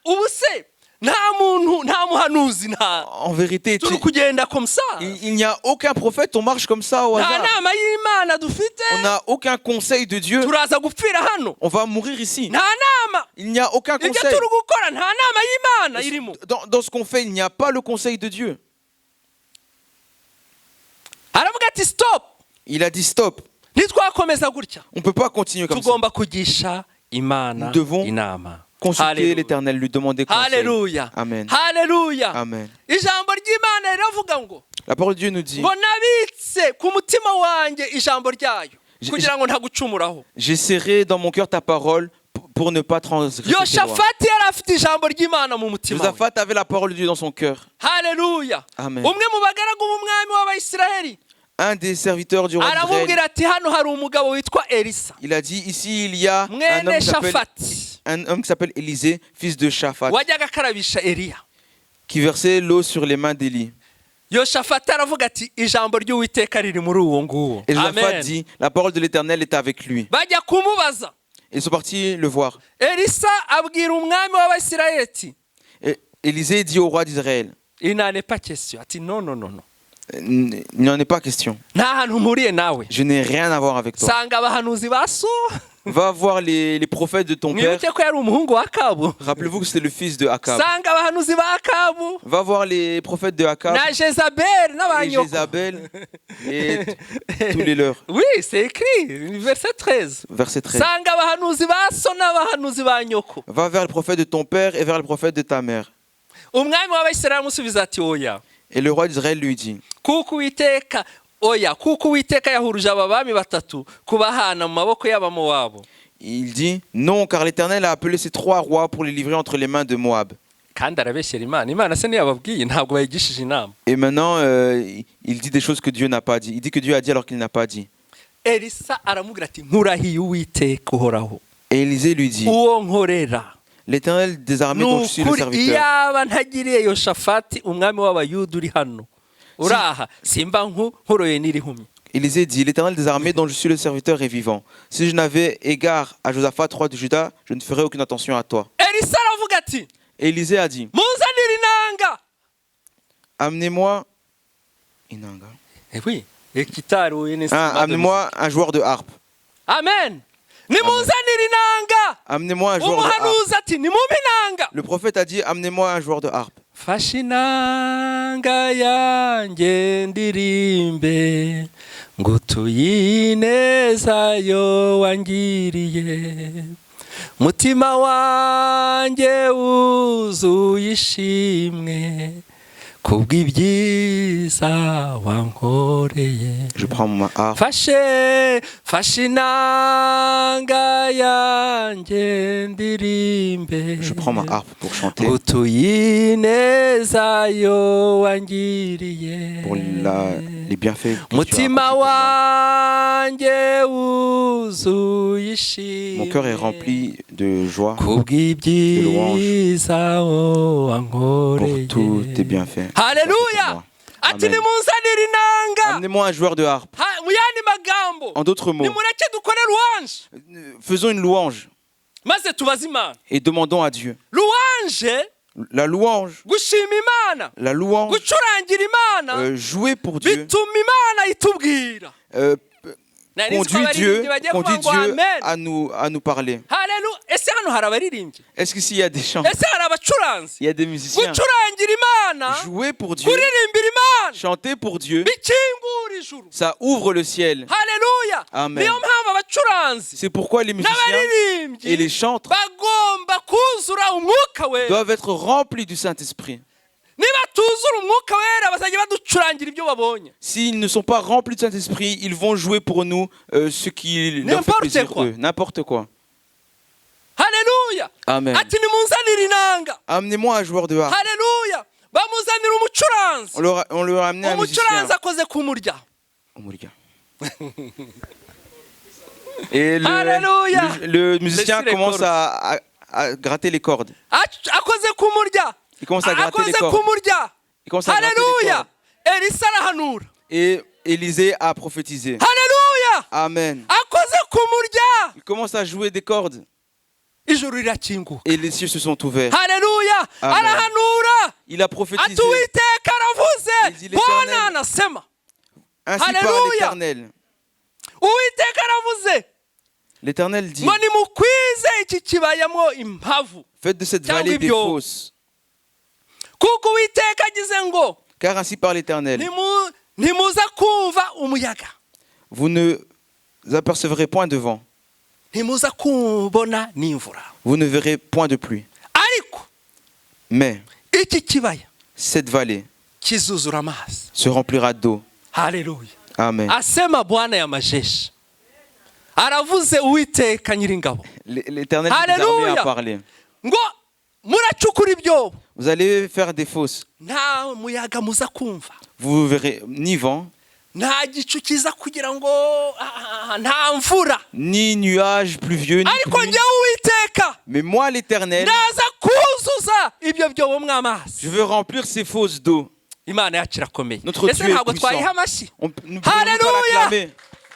[SPEAKER 1] ubu se nta muntu nta muhanuzi nta
[SPEAKER 2] en vérité,
[SPEAKER 1] turi kugenda comme ça,
[SPEAKER 2] il n'y a aucun prophète, on marche comme ça au
[SPEAKER 1] nta
[SPEAKER 2] hasard.
[SPEAKER 1] nama y'Imana dufite,
[SPEAKER 2] On n'a aucun conseil de Dieu.
[SPEAKER 1] turaza gupfira hano,
[SPEAKER 2] On va mourir ici.
[SPEAKER 1] nta nama,
[SPEAKER 2] Il n'y a aucun
[SPEAKER 1] ibyo
[SPEAKER 2] conseil.
[SPEAKER 1] turi gukora nta nama y'Imana irimo.
[SPEAKER 2] Dans ce qu'on fait, il n'y a pas le conseil de Dieu.
[SPEAKER 1] Aravuga ati stop,
[SPEAKER 2] Il a dit stop.
[SPEAKER 1] ntitwakomeza gutya,
[SPEAKER 2] On ne peut pas continuer comme ça.
[SPEAKER 1] tugomba kugisha Imana
[SPEAKER 2] Nous devons
[SPEAKER 1] inama.
[SPEAKER 2] Consulter
[SPEAKER 1] Hallelujah.
[SPEAKER 2] l'Éternel, lui demander conseil.
[SPEAKER 1] Haleluya.
[SPEAKER 2] Amen.
[SPEAKER 1] Haleluya.
[SPEAKER 2] Amen.
[SPEAKER 1] Ijambo ry'Imana riravuga ngo
[SPEAKER 2] La parole de Dieu nous dit,
[SPEAKER 1] ngo nabitse ku mutima wanjye ijambo ryayo kugira ngo ntagucumuraho.
[SPEAKER 2] j'ai serré dans mon cœur ta parole pour ne pas transgresser tes lois.
[SPEAKER 1] Yoshafati yari afite ijambo ry'Imana mu mutima we.
[SPEAKER 2] Josaphat avait la parole de Dieu dans son cœur.
[SPEAKER 1] Haleluya.
[SPEAKER 2] Amen.
[SPEAKER 1] Umwe mu bagaragu b'umwami w'Abayisiraheli
[SPEAKER 2] Un des serviteurs du roi d'Israël,
[SPEAKER 1] aramubwira ati hano hari umugabo witwa Elisa
[SPEAKER 2] il a dit, ici il y a un
[SPEAKER 1] mwene
[SPEAKER 2] homme qui s'appelle Élisée, fils de Shaphat,
[SPEAKER 1] wajyaga akarabisha Eliya.
[SPEAKER 2] qui versait l'eau sur les mains d'Élie.
[SPEAKER 1] Yoshafati aravuga ati ijambo ry'Uwiteka riri muri uwo nguwo.
[SPEAKER 2] Et Josaphat
[SPEAKER 1] Amen.
[SPEAKER 2] dit, la parole de l'Éternel est avec lui.
[SPEAKER 1] Bajya kumubaza,
[SPEAKER 2] Ils sont partis le voir.
[SPEAKER 1] Elisa abwira umwami w'Abayisiraheli ati
[SPEAKER 2] Et Élisée dit au roi d'Israël,
[SPEAKER 1] il n'en est pas question. Ati non.
[SPEAKER 2] il n'en est pas question.
[SPEAKER 1] Nta hantu mpuriye nawe.
[SPEAKER 2] Je n'ai rien à voir avec toi.
[SPEAKER 1] Sanga abahanuzi ba so.
[SPEAKER 2] Va voir les prophètes de ton père.
[SPEAKER 1] Mwibuke ko yari umuhungu wa Akabu.
[SPEAKER 2] Rappelez-vous que c'était le fils de Akab.
[SPEAKER 1] Sanga abahanuzi ba Akabu
[SPEAKER 2] Va voir les prophètes de Akab
[SPEAKER 1] na Jezabel
[SPEAKER 2] et
[SPEAKER 1] n'abanyoko.
[SPEAKER 2] Jézabel et tous les leurs.
[SPEAKER 1] Oui, c'est écrit, verset 13.
[SPEAKER 2] Verset 13.
[SPEAKER 1] Sanga abahanuzi ba so n'abahanuzi ba nyoko.
[SPEAKER 2] Va vers le prophète de ton père et vers le prophète de ta mère.
[SPEAKER 1] Umwami w'Abayisiraheli amusubiza ati oya.
[SPEAKER 2] Et le roi d'Israël lui dit,
[SPEAKER 1] kuko Uwiteka yahuruje aba bami batatu kubahana mu maboko y'Abamowabu.
[SPEAKER 2] il dit, non, car l'Éternel a appelé ces 3 rois pour les livrer entre les mains de Moab.
[SPEAKER 1] Kandi arabeshyera Imana se ntiyababwiye, ntabwo bayigishije inama.
[SPEAKER 2] Et maintenant, il dit des choses que Dieu n'a pas dit. Il dit que Dieu a dit alors qu'il n'a pas dit.
[SPEAKER 1] Elisa aramubwira ati nkurahiye Uwiteka uhoraho,
[SPEAKER 2] Et Élisée lui dit,
[SPEAKER 1] uwo nkorera
[SPEAKER 2] l'Éternel des armées dont je suis le
[SPEAKER 1] nukuri
[SPEAKER 2] serviteur.
[SPEAKER 1] iyaba ntagiriye Yoshafati umwami w'Abayuda uri hano uraha simba nkoroye n'irihumye.
[SPEAKER 2] Élisée dit, l'Éternel des armées dont je suis le serviteur est vivant. Si je n'avais égard à Josaphat, roi de Juda, je ne ferais aucune attention à toi.
[SPEAKER 1] Elisa aravuga ati
[SPEAKER 2] Et Élisée a dit,
[SPEAKER 1] munzanire inanga.
[SPEAKER 2] amenez-moi Inanga.
[SPEAKER 1] Oui, ekitaruye neza.
[SPEAKER 2] Amenez-moi un joueur de harpe.
[SPEAKER 1] Amen. Nimunzanire inanga.
[SPEAKER 2] Amenez-moi un joueur de harpe.
[SPEAKER 1] Umuhanuzi ati nimumpe inanga.
[SPEAKER 2] Le prophète a dit, amenez-moi un joueur de harpe.
[SPEAKER 1] Fashe inanga yanjye ndirimbe ngutuye ineza yo wangiriye, mutima wanjye wuzuye ishimwe kubw'ibyiza wankoreye.
[SPEAKER 2] Je prends ma harpe.
[SPEAKER 1] fashe inanga yanjye ndirimbe,
[SPEAKER 2] Je prends ma harpe pour chanter,
[SPEAKER 1] ngutuye ineza yo wangiriye,
[SPEAKER 2] pour les bienfaits que tu as
[SPEAKER 1] mutima
[SPEAKER 2] accomplis pour moi.
[SPEAKER 1] wanjye wuzuye ishimwe,
[SPEAKER 2] Mon cœur est rempli de joie
[SPEAKER 1] kubw'ibyiza
[SPEAKER 2] pour
[SPEAKER 1] wankoreye.
[SPEAKER 2] tous tes bienfaits.
[SPEAKER 1] Haleluya! Ati
[SPEAKER 2] Amen.
[SPEAKER 1] nimunzanire inanga.
[SPEAKER 2] Amenez-moi un joueur de harpe.
[SPEAKER 1] Mu yandi magambo,
[SPEAKER 2] En d'autres mots,
[SPEAKER 1] nimureke dukore louange
[SPEAKER 2] faisons une louange
[SPEAKER 1] maze tubaze Imana.
[SPEAKER 2] et demandons à Dieu.
[SPEAKER 1] Louange,
[SPEAKER 2] La louange,
[SPEAKER 1] gushima Imana,
[SPEAKER 2] la louange,
[SPEAKER 1] gucurangira Imana,
[SPEAKER 2] jouer pour Dieu,
[SPEAKER 1] bituma Imana itubwira. Nari nzi ko
[SPEAKER 2] conduit Dieu,
[SPEAKER 1] abaririmbyi bagiye kuvuga ngo amen.
[SPEAKER 2] à nous parler.
[SPEAKER 1] Haleluya! Ese hano hari abaririmbyi?
[SPEAKER 2] Est-ce qu'ici il y a des chants,
[SPEAKER 1] Ese hari abacuranzi?
[SPEAKER 2] il y a des musiciens?
[SPEAKER 1] Gucurangira Imana,
[SPEAKER 2] Jouer pour Dieu,
[SPEAKER 1] kuririmbira Imana,
[SPEAKER 2] chanter pour Dieu,
[SPEAKER 1] bikingura ijuru.
[SPEAKER 2] ça ouvre le ciel.
[SPEAKER 1] Haleluya!
[SPEAKER 2] Amen.
[SPEAKER 1] Niyo mpamvu abacuranzi
[SPEAKER 2] C'est pourquoi les musiciens et
[SPEAKER 1] n'abaririmbyi
[SPEAKER 2] les chantres
[SPEAKER 1] bagomba kuzura umwuka wera.
[SPEAKER 2] doivent être remplis du Saint-Esprit.
[SPEAKER 1] Niba tuzura umwuka wera bazajya baducurangira ibyo babonye.
[SPEAKER 2] S'ils ne sont pas remplis du Saint-Esprit, ils vont jouer pour nous ce qui leur fait
[SPEAKER 1] N'importe
[SPEAKER 2] plaisir
[SPEAKER 1] quoi.
[SPEAKER 2] eux. N'importe quoi.
[SPEAKER 1] Haleluya!
[SPEAKER 2] Amen.
[SPEAKER 1] Ati nimunzanire inanga.
[SPEAKER 2] Amenez-moi un joueur de harpe.
[SPEAKER 1] Haleluya! Bamuzanira umucuranzi.
[SPEAKER 2] On leur a amené un musicien.
[SPEAKER 1] Umucuranzi akoze ku murya.
[SPEAKER 2] Et
[SPEAKER 1] Alléluia.
[SPEAKER 2] le musicien
[SPEAKER 1] Laissez les
[SPEAKER 2] commence
[SPEAKER 1] cordes.
[SPEAKER 2] à gratter les cordes.
[SPEAKER 1] Akoze ku murya.
[SPEAKER 2] Il commence à gratter les
[SPEAKER 1] Akoze ku
[SPEAKER 2] cordes.
[SPEAKER 1] murya.
[SPEAKER 2] Il commence à gratter les
[SPEAKER 1] Haleluya!
[SPEAKER 2] cordes.
[SPEAKER 1] Elisa arahanura.
[SPEAKER 2] Et Élisée a prophétisé.
[SPEAKER 1] Haleluya!
[SPEAKER 2] Amen.
[SPEAKER 1] Akoze ku murya.
[SPEAKER 2] Il commence à jouer des cordes.
[SPEAKER 1] Ijuru rirakinguka.
[SPEAKER 2] Et les cieux se sont ouverts.
[SPEAKER 1] Haleluya!
[SPEAKER 2] Amen.
[SPEAKER 1] Arahanura.
[SPEAKER 2] Il a prophétisé.
[SPEAKER 1] Ati Uwiteka
[SPEAKER 2] Il
[SPEAKER 1] aravuze.
[SPEAKER 2] dit l'Éternel.
[SPEAKER 1] Bwana anasema.
[SPEAKER 2] Ainsi parle
[SPEAKER 1] Alléluia.
[SPEAKER 2] l'Éternel.
[SPEAKER 1] Uwiteka aravuze.
[SPEAKER 2] L'Éternel dit,
[SPEAKER 1] ngo nimukwize iki kibayamo impavu.
[SPEAKER 2] faites de cette
[SPEAKER 1] Cyangwa
[SPEAKER 2] vallée des
[SPEAKER 1] ibyobo.
[SPEAKER 2] fosses.
[SPEAKER 1] Kuko Uwiteka agize ngo
[SPEAKER 2] Car ainsi parle l'Éternel.
[SPEAKER 1] ntimuza kumva umuyaga,
[SPEAKER 2] Vous ne apercevrez point de vent.
[SPEAKER 1] ntimuza kubona n'imvura,
[SPEAKER 2] Vous ne verrez point de pluie.
[SPEAKER 1] ariko
[SPEAKER 2] Mais
[SPEAKER 1] iki kibaya
[SPEAKER 2] cette vallée
[SPEAKER 1] kizuzura amazi.
[SPEAKER 2] se remplira d'eau.
[SPEAKER 1] Haleluya!
[SPEAKER 2] Amen.
[SPEAKER 1] Asema Bwana ya majeshi, aravuze Uwiteka nyiringabo,
[SPEAKER 2] L'Éternel des
[SPEAKER 1] Alléluia.
[SPEAKER 2] armées a parlé.
[SPEAKER 1] ngo muracukura ibyobo,
[SPEAKER 2] Vous allez faire des fosses.
[SPEAKER 1] nta muyaga muza kumva,
[SPEAKER 2] Vous verrez ni vent,
[SPEAKER 1] nta gicu kiza kugira ngo nta mvura,
[SPEAKER 2] ni nuages pluvieux, ni
[SPEAKER 1] ariko
[SPEAKER 2] pluie.
[SPEAKER 1] njyewe Uwiteka
[SPEAKER 2] Mais moi, l'Éternel,
[SPEAKER 1] naza kuzuza ibyo byobo mw'amazi.
[SPEAKER 2] je veux remplir ces fosses d'eau.
[SPEAKER 1] Imana yacu irakomeye.
[SPEAKER 2] Notre
[SPEAKER 1] Ese
[SPEAKER 2] Dieu est
[SPEAKER 1] ntabwo
[SPEAKER 2] puissant.
[SPEAKER 1] twayiha amashyi?
[SPEAKER 2] Nous pouvons pas
[SPEAKER 1] Alléluia.
[SPEAKER 2] l'acclamer.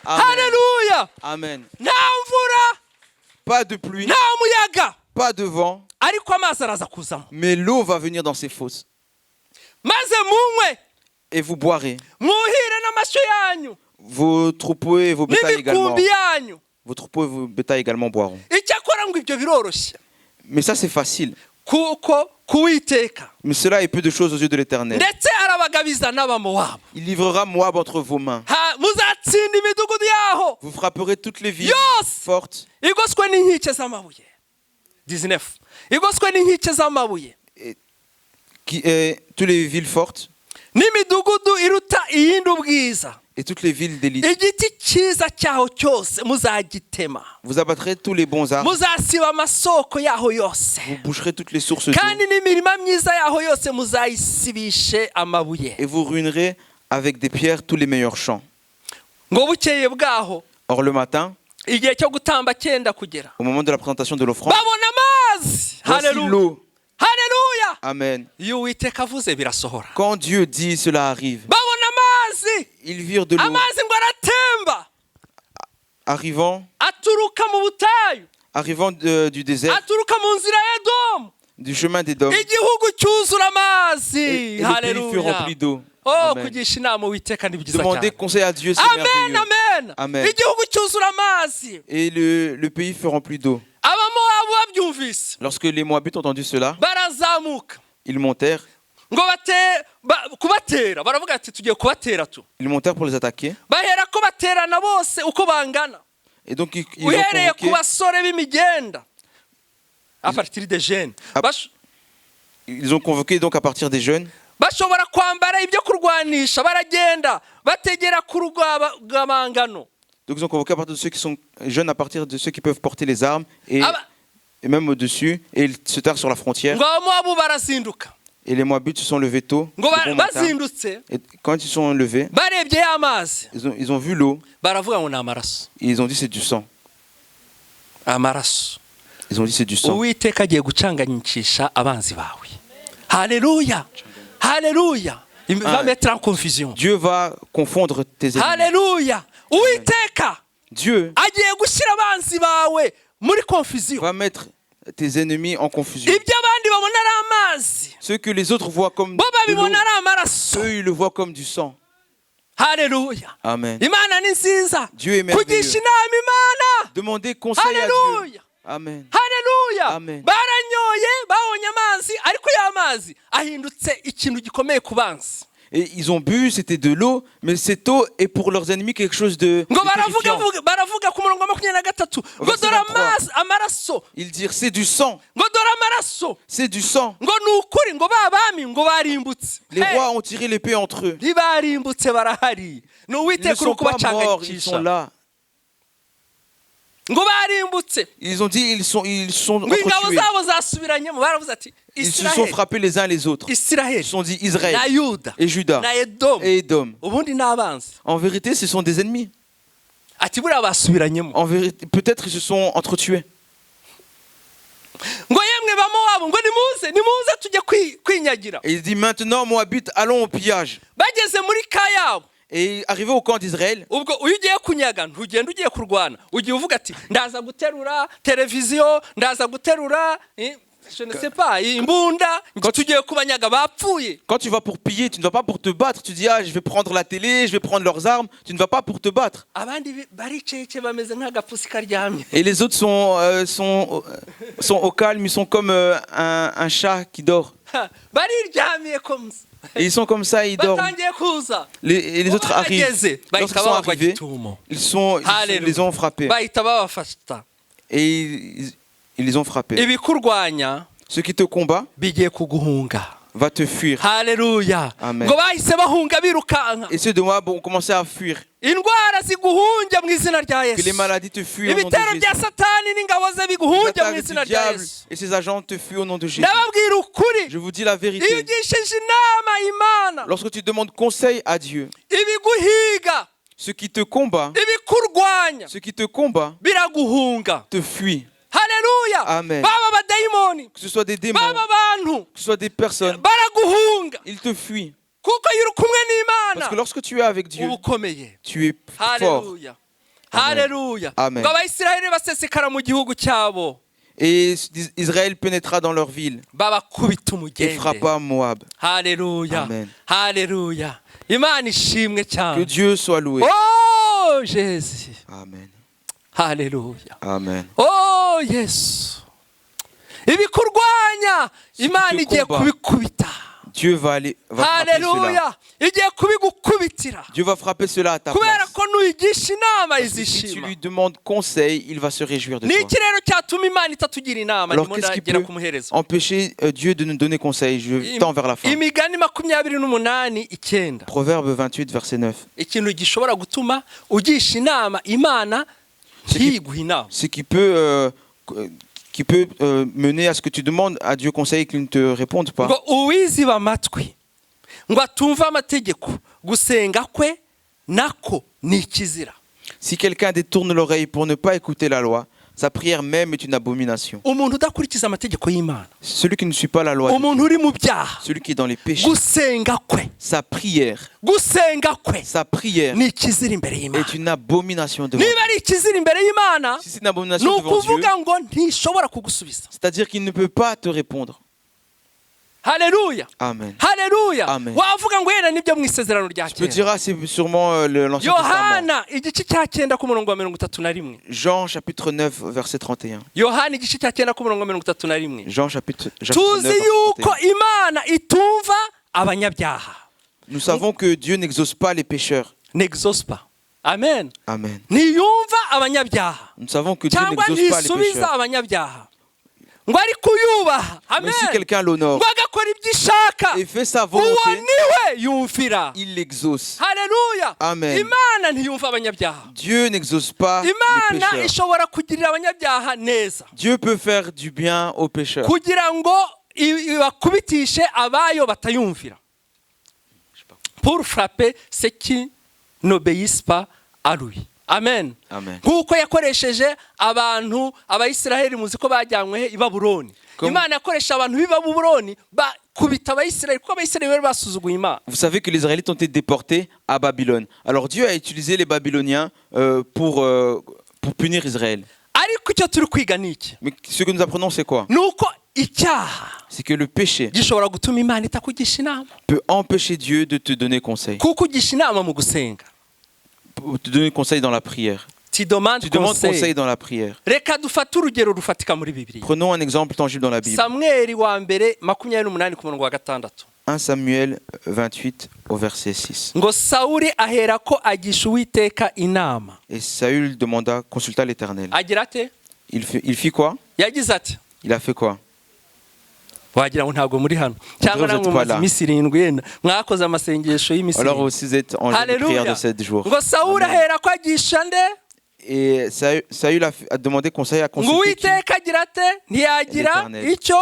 [SPEAKER 2] Amen.
[SPEAKER 1] Haleluya!
[SPEAKER 2] Amen.
[SPEAKER 1] nta mvura,
[SPEAKER 2] Pas de pluie,
[SPEAKER 1] nta muyaga,
[SPEAKER 2] pas de vent,
[SPEAKER 1] ariko amazi araza kuzamo,
[SPEAKER 2] mais l'eau va venir dans ces fosses.
[SPEAKER 1] maze munywe,
[SPEAKER 2] Et vous boirez.
[SPEAKER 1] mwuhire n'amashyo yanyu
[SPEAKER 2] Vos troupeaux et vos bétails également.
[SPEAKER 1] n'imikumbi yanyu.
[SPEAKER 2] Vos troupeaux et vos bétails également boiront.
[SPEAKER 1] Icyakora ngo ibyo biroroshye
[SPEAKER 2] Mais ça, c'est facile.
[SPEAKER 1] kuko kuwiteka
[SPEAKER 2] Mais cela est peu de choses aux yeux de l'Éternel.
[SPEAKER 1] ndetse arabagabiza n'abamowabu.
[SPEAKER 2] Il livrera Moab entre vos mains.
[SPEAKER 1] Muzatsinda imidugudu yaho
[SPEAKER 2] Vous frapperez toutes les villes
[SPEAKER 1] yose
[SPEAKER 2] fortes
[SPEAKER 1] igoswe n'inkike z'amabuye. 19 igoswe n'inkike z'amabuye
[SPEAKER 2] toutes les villes fortes
[SPEAKER 1] n'imidugudu iruta iyindi ubwiza.
[SPEAKER 2] et toutes les villes d'élite.
[SPEAKER 1] igiti cyiza cyaho cyose muzagitema,
[SPEAKER 2] Vous abattrez tous les bons arbres.
[SPEAKER 1] muzasiba amasoko yaho yose,
[SPEAKER 2] Vous boucherez toutes les sources d'eau.
[SPEAKER 1] kandi n'imirima myiza yaho yose muzayisibishe amabuye.
[SPEAKER 2] Et vous ruinerez avec des pierres tous les meilleurs champs.
[SPEAKER 1] ngo bukeye bwaho
[SPEAKER 2] Or le matin,
[SPEAKER 1] igihe cyo gutamba cyenda kugera,
[SPEAKER 2] au moment de la présentation de l'offrande,
[SPEAKER 1] babona amazi.
[SPEAKER 2] voici
[SPEAKER 1] Haleluya!
[SPEAKER 2] l'eau.
[SPEAKER 1] Haleluya!
[SPEAKER 2] Amen.
[SPEAKER 1] iyo Uwiteka avuze birasohora.
[SPEAKER 2] Quand Dieu dit, cela arrive.
[SPEAKER 1] babona amazi,
[SPEAKER 2] Ils virent de l'eau.
[SPEAKER 1] amazi ngo aratemba
[SPEAKER 2] Arrivant
[SPEAKER 1] aturuka mu butayu,
[SPEAKER 2] du désert,
[SPEAKER 1] aturuka mu nzira y'Edomu,
[SPEAKER 2] du chemin d'Édom, et
[SPEAKER 1] igihugu cyuzura amazi.
[SPEAKER 2] le pays fut
[SPEAKER 1] Haleluya!
[SPEAKER 2] rempli d'eau.
[SPEAKER 1] Oh,
[SPEAKER 2] Amen.
[SPEAKER 1] kugisha inama Uwiteka ni byiza
[SPEAKER 2] Demandez
[SPEAKER 1] cyane.
[SPEAKER 2] conseil à Dieu, c'est
[SPEAKER 1] Amen,
[SPEAKER 2] merveilleux.
[SPEAKER 1] amen.
[SPEAKER 2] Amen.
[SPEAKER 1] Igihugu cyuzura amazi.
[SPEAKER 2] Et le pays fut rempli d'eau.
[SPEAKER 1] Abamowabu babyumvise
[SPEAKER 2] Lorsque les Moabites ont entendu cela,
[SPEAKER 1] barazamuka
[SPEAKER 2] ils montèrent.
[SPEAKER 1] ngo kubatera, baravuga ati tugiye kubatera tu.
[SPEAKER 2] Ils montèrent pour les attaquer.
[SPEAKER 1] bahera ko baterana bose uko bangana,
[SPEAKER 2] Et donc ils ont
[SPEAKER 1] uhereye ku
[SPEAKER 2] convoqué,
[SPEAKER 1] basore b'imigenda a partir des jeunes.
[SPEAKER 2] ils ont convoqué donc à partir des jeunes.
[SPEAKER 1] bashobora kwambara ibyo kurwanisha baragenda bategera ku rugabangano.
[SPEAKER 2] Donc ils ont convoqué à partir de ceux qui sont jeunes, à partir de ceux qui peuvent porter les armes et même au-dessus, et ils se tarent sur la frontière.
[SPEAKER 1] ngo Abamowabu barazinduka
[SPEAKER 2] Et les Moabites se sont levés tôt.
[SPEAKER 1] ngo
[SPEAKER 2] de bon matin.
[SPEAKER 1] bazindutse
[SPEAKER 2] Et quand ils sont levés,
[SPEAKER 1] barebye y'amazi
[SPEAKER 2] ils ont vu l'eau
[SPEAKER 1] baravuga ngo ni amaraso.
[SPEAKER 2] et ils ont dit c'est du sang.
[SPEAKER 1] Amaraso.
[SPEAKER 2] Ils ont dit c'est du sang.
[SPEAKER 1] Uwiteka agiye gucanganyikisha abanzi bawe. Haleluya, haleluya. Il va mettre en confusion.
[SPEAKER 2] Dieu va confondre tes ennemis.
[SPEAKER 1] Haleluya. Uwiteka
[SPEAKER 2] Dieu
[SPEAKER 1] agiye gushyira abanzi bawe muri confusion.
[SPEAKER 2] va mettre tes ennemis en confusion.
[SPEAKER 1] Ibyo abandi babona ari amazi
[SPEAKER 2] Ceux que les autres voient comme
[SPEAKER 1] bo
[SPEAKER 2] de l'eau,
[SPEAKER 1] babibona ari amaraso.
[SPEAKER 2] eux ils le voient comme du sang.
[SPEAKER 1] Haleluya.
[SPEAKER 2] Amen.
[SPEAKER 1] Imana ni nziza.
[SPEAKER 2] Dieu est merveilleux.
[SPEAKER 1] Kugisha inama Imana.
[SPEAKER 2] Demandez conseil à Dieu.
[SPEAKER 1] Haleluya.
[SPEAKER 2] Amen.
[SPEAKER 1] Haleluya.
[SPEAKER 2] Amen.
[SPEAKER 1] Baranyoye babonye amazi ariko ya mazi ahindutse ikintu gikomeye ku banzi.
[SPEAKER 2] Et ils ont bu, c'était de l'eau, mais cette eau est pour leurs ennemis quelque chose de
[SPEAKER 1] ngo
[SPEAKER 2] terrifiant.
[SPEAKER 1] baravuga ku murongo wa 23 ngo dore amaraso.
[SPEAKER 2] Ils dirent c'est du sang,
[SPEAKER 1] ngo dore amaraso.
[SPEAKER 2] c'est du sang.
[SPEAKER 1] ngo ni ukuri ngo babami ngo barimbutse.
[SPEAKER 2] Les rois ont tiré l'épée entre eux.
[SPEAKER 1] ntibarimbutse barahari. Ni
[SPEAKER 2] Ils ne
[SPEAKER 1] Uwiteka uri
[SPEAKER 2] sont pas morts, ils sont
[SPEAKER 1] kubacanganyikisha.
[SPEAKER 2] là.
[SPEAKER 1] ngo barimbutse.
[SPEAKER 2] Ils ont dit ils sont
[SPEAKER 1] ngo ingabo
[SPEAKER 2] entretués.
[SPEAKER 1] zabo zasubiranyemo baravuze ati
[SPEAKER 2] Ils se sont
[SPEAKER 1] Israheli,
[SPEAKER 2] frappés les uns les autres. Ils
[SPEAKER 1] Israheli
[SPEAKER 2] se sont dit Israël
[SPEAKER 1] na Yuda
[SPEAKER 2] et Juda
[SPEAKER 1] na Edomu
[SPEAKER 2] et Édom.
[SPEAKER 1] ubundi ni abanzi.
[SPEAKER 2] En vérité, ce sont des ennemis.
[SPEAKER 1] ati buriya basubiranyemo.
[SPEAKER 2] En vérité, peut-être ils se sont entretués.
[SPEAKER 1] ngo yemwe bamowabu ngo nimuze tujye kwinyagira.
[SPEAKER 2] Et il dit maintenant, Moabites, allons au pillage.
[SPEAKER 1] bageze muri kayabo.
[SPEAKER 2] Et arrivé au camp d'Israël,
[SPEAKER 1] ubwo uyu ugiye kunyaga ntugenda ugiye kurwana ugiye uvuga ati ndaza guterura televiziyo ndaza guterura je ne sais pas imbunda tugiye kubanyaga bapfuye.
[SPEAKER 2] quand tu vas pour piller, tu ne vas pas pour te battre. Tu dis ah, je vais prendre la télé, je vais prendre leurs armes. Tu ne vas pas pour te battre.
[SPEAKER 1] abandi baricece bameze nk'agapusi karyamye.
[SPEAKER 2] Et les autres sont au calme, ils sont comme un chat qui dort.
[SPEAKER 1] bariryamiye comme ça.
[SPEAKER 2] Et ils sont comme ça, ils dorment.
[SPEAKER 1] batangiye kuza.
[SPEAKER 2] Et les autres arrivent.
[SPEAKER 1] Bageze,
[SPEAKER 2] Lorsqu'ils
[SPEAKER 1] bahita
[SPEAKER 2] sont
[SPEAKER 1] babagwa
[SPEAKER 2] arrivés,
[SPEAKER 1] gitumo.
[SPEAKER 2] ils les ont frappés.
[SPEAKER 1] bahita babafata.
[SPEAKER 2] Et ils les ont frappés.
[SPEAKER 1] ibikurwanya
[SPEAKER 2] Ce qui te combat
[SPEAKER 1] bigiye kuguhunga.
[SPEAKER 2] va te fuir.
[SPEAKER 1] Haleluya.
[SPEAKER 2] Amen.
[SPEAKER 1] ngo bahise bahunga birukanka.
[SPEAKER 2] Et ceux de Moab ont commencé à fuir.
[SPEAKER 1] indwara ziguhunge mu izina rya
[SPEAKER 2] Que les
[SPEAKER 1] Yesu.
[SPEAKER 2] maladies te fuient au nom de
[SPEAKER 1] ibitero bya
[SPEAKER 2] Jésus.
[SPEAKER 1] satani n'ingabo ze
[SPEAKER 2] Les
[SPEAKER 1] biguhunge mu
[SPEAKER 2] attaques
[SPEAKER 1] izina
[SPEAKER 2] du
[SPEAKER 1] rya
[SPEAKER 2] diable
[SPEAKER 1] Yesu.
[SPEAKER 2] et ses agents te fuient au nom de Jésus.
[SPEAKER 1] ndababwira ukuri.
[SPEAKER 2] Je vous dis la
[SPEAKER 1] iyo
[SPEAKER 2] vérité.
[SPEAKER 1] ugishije inama Imana
[SPEAKER 2] Lorsque tu demandes conseil à Dieu,
[SPEAKER 1] ibiguhiga
[SPEAKER 2] ce qui te combat,
[SPEAKER 1] ibikurwanya
[SPEAKER 2] ce qui te combat,
[SPEAKER 1] biraguhunga.
[SPEAKER 2] te fuit.
[SPEAKER 1] Haleluya.
[SPEAKER 2] Amen.
[SPEAKER 1] baba abadayimoni
[SPEAKER 2] Que ce soit des démons,
[SPEAKER 1] baba abantu
[SPEAKER 2] que ce soit des personnes,
[SPEAKER 1] baraguhunga
[SPEAKER 2] ils te fuient.
[SPEAKER 1] kuko iyo uri kumwe
[SPEAKER 2] Parce que
[SPEAKER 1] n'Imana
[SPEAKER 2] lorsque tu es avec Dieu,
[SPEAKER 1] uba ukomeye.
[SPEAKER 2] tu es fort.
[SPEAKER 1] Haleluya. Haleluya.
[SPEAKER 2] Amen.
[SPEAKER 1] ngo abayisiraheli basesekara mu gihugu cyabo
[SPEAKER 2] Et Israël pénétra dans leur ville
[SPEAKER 1] babakubita
[SPEAKER 2] et
[SPEAKER 1] umugende.
[SPEAKER 2] frappa Moab.
[SPEAKER 1] Haleluya.
[SPEAKER 2] Amen.
[SPEAKER 1] Haleluya. Imana ishimwe
[SPEAKER 2] Que
[SPEAKER 1] cyane.
[SPEAKER 2] Dieu soit loué.
[SPEAKER 1] Oh Jésus.
[SPEAKER 2] Amen.
[SPEAKER 1] Haleluya.
[SPEAKER 2] Amen.
[SPEAKER 1] Oh Yesu. ibikurwanya Imana
[SPEAKER 2] te
[SPEAKER 1] igiye
[SPEAKER 2] combat.
[SPEAKER 1] kubikubita.
[SPEAKER 2] Dieu va frapper cela.
[SPEAKER 1] Haleluya. igiye kubigukubitira.
[SPEAKER 2] Dieu va frapper cela à ta
[SPEAKER 1] kubera
[SPEAKER 2] place.
[SPEAKER 1] ko nuyigisha inama
[SPEAKER 2] Parce que si tu
[SPEAKER 1] izishima.
[SPEAKER 2] lui demandes conseil, il va se réjouir de
[SPEAKER 1] ni
[SPEAKER 2] toi.
[SPEAKER 1] iki rero cyatuma Imana itatugira inama?
[SPEAKER 2] Alors
[SPEAKER 1] ndimo
[SPEAKER 2] qu'est-ce qui
[SPEAKER 1] ndagera
[SPEAKER 2] peut
[SPEAKER 1] ku muherezo.
[SPEAKER 2] empêcher Dieu de nous donner conseil? Je tends vers la fin.
[SPEAKER 1] imigani 28:9.
[SPEAKER 2] Proverbe 28, verset 9.
[SPEAKER 1] ikintu gishobora gutuma ugisha inama Imana ntiguhe inama.
[SPEAKER 2] Ce qui peut mener à ce que tu demandes à Dieu conseil et qu'il ne te réponde pas.
[SPEAKER 1] ngo uwiziba amatwi ngo atumve amategeko gusenga kwe nako ni ikizira.
[SPEAKER 2] Si quelqu'un détourne l'oreille pour ne pas écouter la loi, sa prière même est une abomination.
[SPEAKER 1] umuntu udakurikiza amategeko y'Imana,
[SPEAKER 2] Celui qui ne suit pas la loi, de Dieu,
[SPEAKER 1] umuntu uri mu byaha,
[SPEAKER 2] celui qui est dans les péchés,
[SPEAKER 1] gusenga kwe
[SPEAKER 2] sa prière
[SPEAKER 1] ni ikizira imbere y'Imana.
[SPEAKER 2] est une abomination devant
[SPEAKER 1] niba
[SPEAKER 2] Dieu.
[SPEAKER 1] ari ikizira imbere y'Imana,
[SPEAKER 2] Si c'est une
[SPEAKER 1] ni
[SPEAKER 2] abomination devant Dieu,
[SPEAKER 1] ukuvuga ngo ntishobora kugusubiza.
[SPEAKER 2] c'est-à-dire qu'il ne peut pas te répondre.
[SPEAKER 1] Haleluya.
[SPEAKER 2] Amen.
[SPEAKER 1] Haleluya.
[SPEAKER 2] Amen.
[SPEAKER 1] wavuga ngo yera nibyo mu isezerano rya
[SPEAKER 2] Tu peux
[SPEAKER 1] kera.
[SPEAKER 2] dire, ah, c'est sûrement l'Ancien Testament.
[SPEAKER 1] Yohana igice cya 9 ku murongo wa 31.
[SPEAKER 2] Jean chapitre 9, verset 31.
[SPEAKER 1] Yohana igice cya 9 ku murongo wa 31.
[SPEAKER 2] Jean chapitre 9,
[SPEAKER 1] tuzi
[SPEAKER 2] verset
[SPEAKER 1] yuko
[SPEAKER 2] 31.
[SPEAKER 1] Imana itumva abanyabyaha.
[SPEAKER 2] Nous savons que Dieu n'exauce pas les pécheurs.
[SPEAKER 1] n'exauce pas. Amen.
[SPEAKER 2] Amen.
[SPEAKER 1] ntiyumva abanyabyaha
[SPEAKER 2] Nous savons que Dieu
[SPEAKER 1] cyangwa
[SPEAKER 2] n'exauce pas les
[SPEAKER 1] ntisubiza
[SPEAKER 2] pécheurs.
[SPEAKER 1] abanyabyaha ngo ari kuyubaha.
[SPEAKER 2] Mais
[SPEAKER 1] Amen.
[SPEAKER 2] si quelqu'un l'honore,
[SPEAKER 1] ngo akora ibyo ishaka
[SPEAKER 2] et fait sa
[SPEAKER 1] uwo
[SPEAKER 2] volonté,
[SPEAKER 1] niwe yumvira.
[SPEAKER 2] il l'exauce.
[SPEAKER 1] Haleluya.
[SPEAKER 2] Amen.
[SPEAKER 1] Imana ntiyumva abanyabyaha.
[SPEAKER 2] Dieu n'exauce pas les
[SPEAKER 1] Imana
[SPEAKER 2] pécheurs.
[SPEAKER 1] ishobora kugirira abanyabyaha neza
[SPEAKER 2] Dieu peut faire du bien aux pécheurs
[SPEAKER 1] kugira ngo ibakubitishe abayo batayumvira, pour frapper ceux qui n'obéissent pas à lui. Amen.
[SPEAKER 2] Amen.
[SPEAKER 1] Nk'uko yakoresheje abantu abayisiraheli muzi ko bajyanywe i Babuloni. Imana yakoresha abantu b'i Babuloni bakubita abayisiraheli kuko abayisiraheli bari basuzuguye Imana.
[SPEAKER 2] Vous savez que les Israélites ont été déportés à Babylone. Alors Dieu a utilisé les Babyloniens pour punir Israël.
[SPEAKER 1] Ariko icyo turi kwiga ni iki?
[SPEAKER 2] Mais ce que nous apprenons, c'est quoi?
[SPEAKER 1] Nuko icyaha
[SPEAKER 2] C'est que le péché
[SPEAKER 1] gishobora gutuma Imana itakugisha inama.
[SPEAKER 2] peut empêcher Dieu de te donner conseil.
[SPEAKER 1] Kuko ugisha inama mu gusenga.
[SPEAKER 2] Pour te donner conseil dans la prière.
[SPEAKER 1] Tu demandes
[SPEAKER 2] conseil
[SPEAKER 1] conseil
[SPEAKER 2] dans la prière.
[SPEAKER 1] Reka dufate urugero rufatika muri Bibiliya.
[SPEAKER 2] Prenons un exemple tangible dans la Bible.
[SPEAKER 1] Samweli wa mbere 28 ku murongo wa 6.
[SPEAKER 2] 1 Samuel 28 au verset 6.
[SPEAKER 1] Ngo Sawuli aherako agisha Uwiteka inama.
[SPEAKER 2] Et Saül consulta l'Éternel.
[SPEAKER 1] Agira ate?
[SPEAKER 2] Il fit quoi?
[SPEAKER 1] Yagize ati.
[SPEAKER 2] Il a fait quoi?
[SPEAKER 1] Wagira ngo ntabwo muri hano. Cyangwa namwe mu minsi 7 yenda mwakoze amasengesho y'imisi.
[SPEAKER 2] Alors aussi vous êtes en prière de 7 jours.
[SPEAKER 1] Ngo Sawuli aherako agisha nde?
[SPEAKER 2] Et Saül a demandé conseil à consulter.
[SPEAKER 1] Ngo Uwiteka agira ate? Ntiyagira icyo.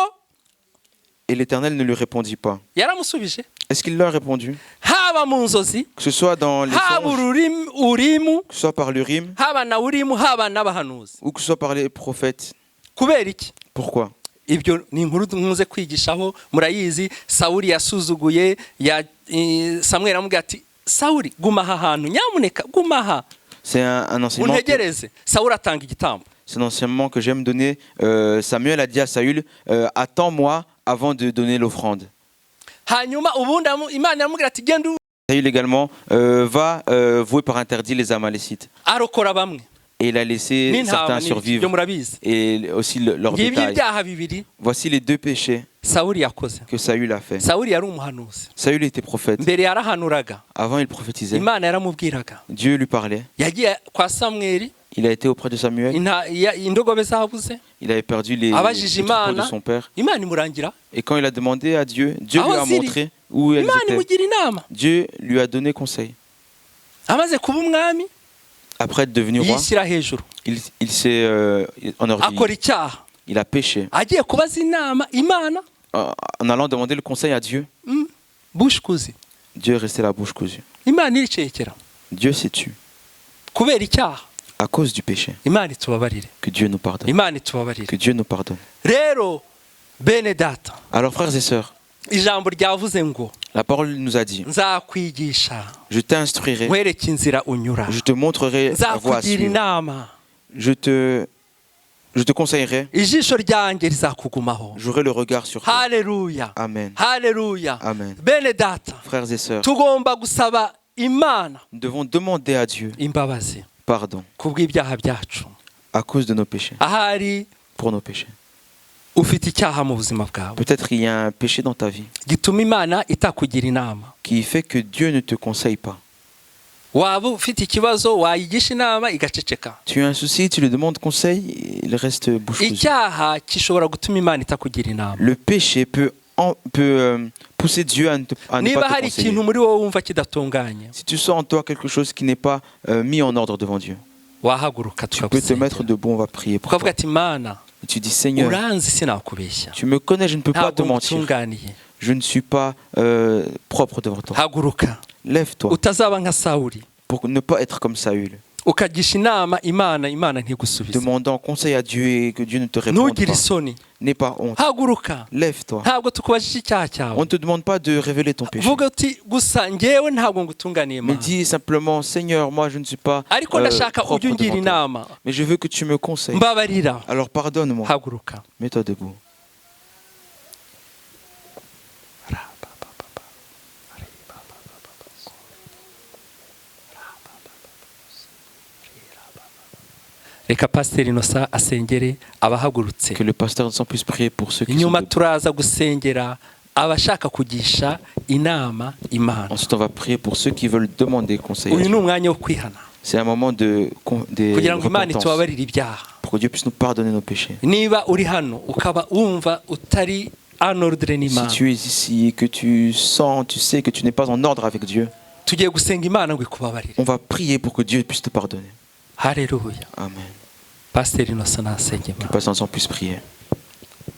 [SPEAKER 2] Et l'Éternel ne lui répondit pas.
[SPEAKER 1] Yaramusubije.
[SPEAKER 2] Est-ce qu'il leur a répondu?
[SPEAKER 1] Haba mu nzozi.
[SPEAKER 2] Que ce soit dans les songes,
[SPEAKER 1] Urimu,
[SPEAKER 2] que ce soit par l'Urim,
[SPEAKER 1] haba na Urimu, haba n'abahanuzi.
[SPEAKER 2] ou que ce soit par les prophètes.
[SPEAKER 1] Kubera iki?
[SPEAKER 2] Pourquoi?
[SPEAKER 1] Ibyo ni inkuru nkuze kwigishaho murayizi. Sawuli yasuzuguye Samweli aramubwira ati Sawuli guma aha hantu nyamuneka guma aha.
[SPEAKER 2] C'est un enseignement.
[SPEAKER 1] Untegereze. Sawuli atanga igitambo.
[SPEAKER 2] C'est un enseignement que j'aime donner. Samuel a dit à Saül, attends-moi avant de donner l'offrande.
[SPEAKER 1] Hanyuma ubundi Imana yamubwira ati genda.
[SPEAKER 2] Saül également va vouer par interdit les Amalécites.
[SPEAKER 1] Arokora bamwe.
[SPEAKER 2] Et il a laissé certains survivre. Et aussi leur bétail. Voici les 2 péchés que Saül a fait. Saül était prophète. Avant, il prophétisait. Dieu lui parlait. Il a été auprès de Samuel. Il avait perdu les troupeaux de son père. Et quand il a demandé à Dieu, Dieu lui a montré où elles étaient. Dieu lui a donné conseil. Après être devenu roi, il s'est enorgueilli. Il a péché. En allant demander le conseil à Dieu, Dieu est resté la bouche cousue. Dieu s'est tué à cause du péché. Que Dieu nous pardonne. Que Dieu nous pardonne. Alors frères et sœurs, la parole nous a dit, je t'instruirai, je te montrerai la voie à suivre, je te conseillerai, j'aurai le regard sur toi.
[SPEAKER 1] Alléluia.
[SPEAKER 2] Amen.
[SPEAKER 1] Alléluia.
[SPEAKER 2] Amen. Frères et sœurs, nous devons demander à Dieu pardon à cause de nos péchés, pour nos péchés. Peut-être il y a un péché dans ta vie qui fait que Dieu ne te conseille pas. Tu as un souci, tu lui demandes conseil, il reste bouche cousue. Le péché peut pousser Dieu à ne pas te conseiller. Si tu sens en toi quelque chose qui n'est pas mis en ordre devant Dieu, tu peux te mettre debout, on va prier pour toi. Et tu dis, Seigneur, tu me connais, je ne peux pas te mentir. Je ne suis pas propre devant toi. Lève-toi pour ne pas être comme Saül, demandant conseil à Dieu et que Dieu ne te réponde pas. N'aie pas honte. Lève-toi. On ne te demande pas de révéler ton péché. Mais dis simplement, Seigneur, moi je ne suis pas propre devant toi. Mais je veux que tu me conseilles. Alors pardonne-moi. Mets-toi debout.
[SPEAKER 1] reka pasiteri Innocent asengere abahagurutse.
[SPEAKER 2] Que le pasteur Innocent puisse prier pour ceux qui sont
[SPEAKER 1] inyuma
[SPEAKER 2] debout.
[SPEAKER 1] turaza gusengera abashaka kugisha inama Imana.
[SPEAKER 2] Ensuite on va prier pour ceux qui veulent demander conseil à
[SPEAKER 1] uyu ni
[SPEAKER 2] Dieu.
[SPEAKER 1] umwanya wo kwihana
[SPEAKER 2] C'est un moment de
[SPEAKER 1] kugira ngo Imana
[SPEAKER 2] repentance,
[SPEAKER 1] itubabarire ibyaha.
[SPEAKER 2] pour que Dieu puisse nous pardonner nos péchés.
[SPEAKER 1] Niba uri hano ukaba wumva utari en ordre
[SPEAKER 2] Si
[SPEAKER 1] n'imana
[SPEAKER 2] tu es ici et que tu sens, tu sais que tu n'es pas en ordre avec Dieu,
[SPEAKER 1] tugiye gusenga imana ngo ikubabarire.
[SPEAKER 2] on va prier pour que Dieu puisse te pardonner.
[SPEAKER 1] Haleluya.
[SPEAKER 2] Amen.
[SPEAKER 1] Pasiteri Innocent nasenge
[SPEAKER 2] Que
[SPEAKER 1] imana.
[SPEAKER 2] Pasteur Innocent puisse prier.